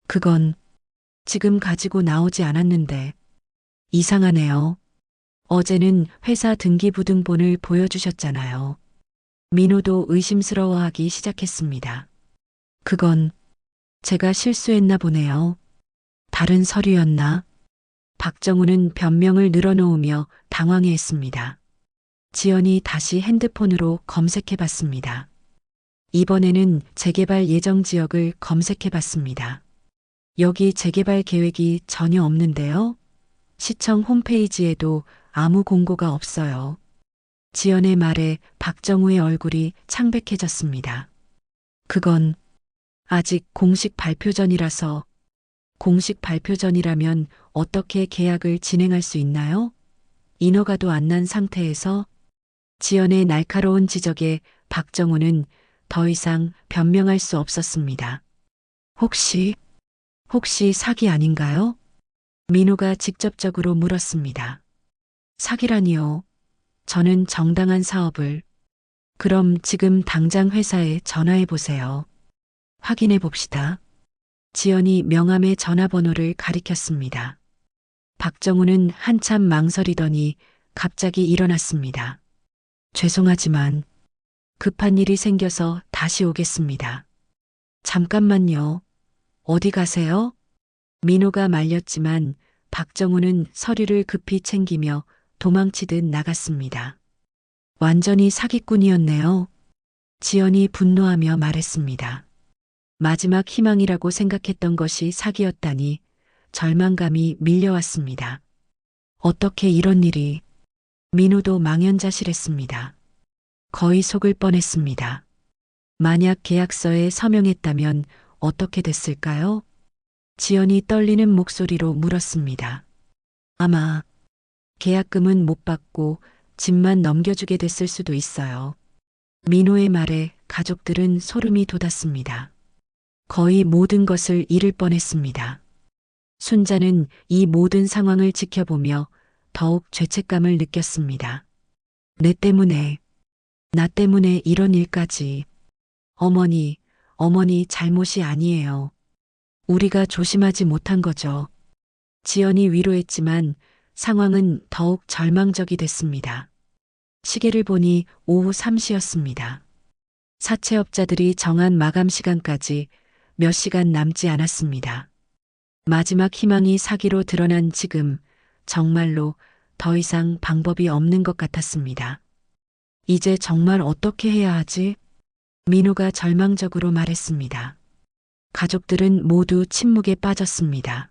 [SPEAKER 2] 그건 지금 가지고 나오지 않았는데 이상하네요. 어제는 회사 등기부등본을 보여주셨잖아요. 민호도 의심스러워하기 시작했습니다. 그건 제가 실수했나 보네요. 다른 서류였나? 박정우는 변명을 늘어놓으며 당황해했습니다. 지연이 다시 핸드폰으로 검색해봤습니다. 이번에는 재개발 예정 지역을 검색해봤습니다. 여기 재개발 계획이 전혀 없는데요. 시청 홈페이지에도 아무 공고가 없어요. 지연의 말에 박정우의 얼굴이 창백해졌습니다. 그건 아직 공식 발표 전이라서 공식 발표 전이라면 어떻게 계약을 진행할 수 있나요? 인허가도 안 난 상태에서 지연의 날카로운 지적에 박정우는 더 이상 변명할 수 없었습니다. 혹시 사기 아닌가요? 민호가 직접적으로 물었습니다. 사기라니요. 저는 정당한 사업을. 그럼 지금 당장 회사에 전화해 보세요. 확인해 봅시다. 지연이 명함의 전화번호를 가리켰습니다. 박정우는 한참 망설이더니 갑자기 일어났습니다. 죄송하지만 급한 일이 생겨서 다시 오겠습니다. 잠깐만요. 어디 가세요? 민호가 말렸지만 박정우는 서류를 급히 챙기며 도망치듯 나갔습니다. 완전히 사기꾼이었네요. 지연이 분노하며 말했습니다. 마지막 희망이라고 생각했던 것이 사기였다니 절망감이 밀려왔습니다. 어떻게 이런 일이. 민호도 망연자실했습니다. 거의 속을 뻔했습니다. 만약 계약서에 서명했다면 어떻게 됐을까요? 지연이 떨리는 목소리로 물었습니다. 아마 계약금은 못 받고 집만 넘겨주게 됐을 수도 있어요. 민호의 말에 가족들은 소름이 돋았습니다. 거의 모든 것을 잃을 뻔했습니다. 순자는 이 모든 상황을 지켜보며 더욱 죄책감을 느꼈습니다. 나 때문에 이런 일까지. 어머니 잘못이 아니에요. 우리가 조심하지 못한 거죠. 지연이 위로했지만 상황은 더욱 절망적이 됐습니다. 시계를 보니 오후 3시였습니다. 사채업자들이 정한 마감 시간까지 몇 시간 남지 않았습니다. 마지막 희망이 사기로 드러난 지금 정말로 더 이상 방법이 없는 것 같았습니다. 이제 정말 어떻게 해야 하지? 민호가 절망적으로 말했습니다. 가족들은 모두 침묵에 빠졌습니다.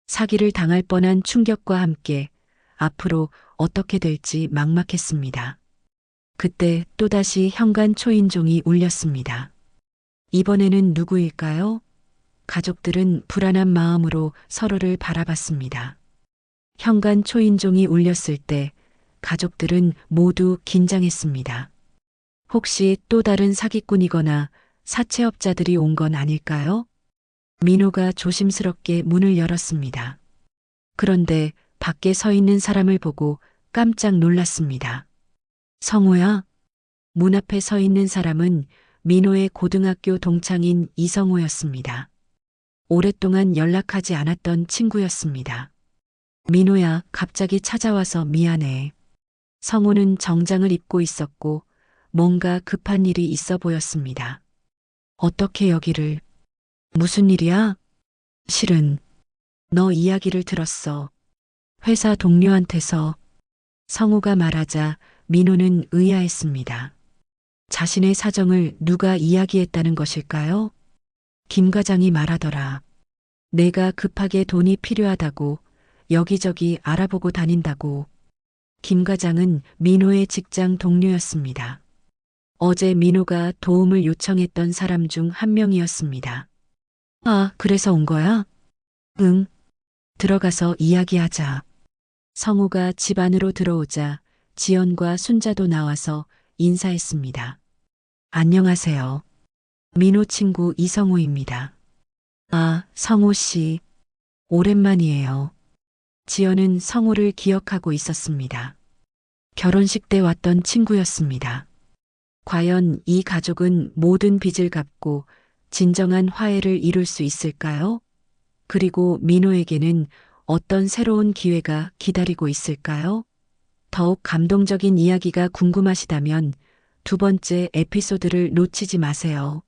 [SPEAKER 2] 사기를 당할 뻔한 충격과 함께 앞으로 어떻게 될지 막막했습니다. 그때 또다시 현관 초인종이 울렸습니다. 이번에는 누구일까요? 가족들은 불안한 마음으로 서로를 바라봤습니다. 현관 초인종이 울렸을 때 가족들은 모두 긴장했습니다. 혹시 또 다른 사기꾼이거나 사채업자들이 온 건 아닐까요? 민호가 조심스럽게 문을 열었습니다. 그런데 밖에 서 있는 사람을 보고 깜짝 놀랐습니다. 성호야? 문 앞에 서 있는 사람은 민호의 고등학교 동창인 이성호였습니다. 오랫동안 연락하지 않았던 친구였습니다. 민호야, 갑자기 찾아와서 미안해. 성호는 정장을 입고 있었고 뭔가 급한 일이 있어 보였습니다. 어떻게 여기를? 무슨 일이야? 실은 너 이야기를 들었어. 회사 동료한테서. 성호가 말하자 민호는 의아했습니다. 자신의 사정을 누가 이야기했다는 것일까요? 김 과장이 말하더라. 내가 급하게 돈이 필요하다고 여기저기 알아보고 다닌다고. 김 과장은 민호의 직장 동료였습니다. 어제 민호가 도움을 요청했던 사람 중 한 명이었습니다. 아, 그래서 온 거야? 응. 들어가서 이야기하자. 성호가 집 안으로 들어오자 지연과 순자도 나와서 인사했습니다. 안녕하세요. 민호 친구 이성호입니다. 아, 성호 씨. 오랜만이에요. 지연은 성호를 기억하고 있었습니다. 결혼식 때 왔던 친구였습니다. 과연 이 가족은 모든 빚을 갚고 진정한 화해를 이룰 수 있을까요? 그리고 민호에게는 어떤 새로운 기회가 기다리고 있을까요? 더욱 감동적인 이야기가 궁금하시다면 두 번째 에피소드를 놓치지 마세요.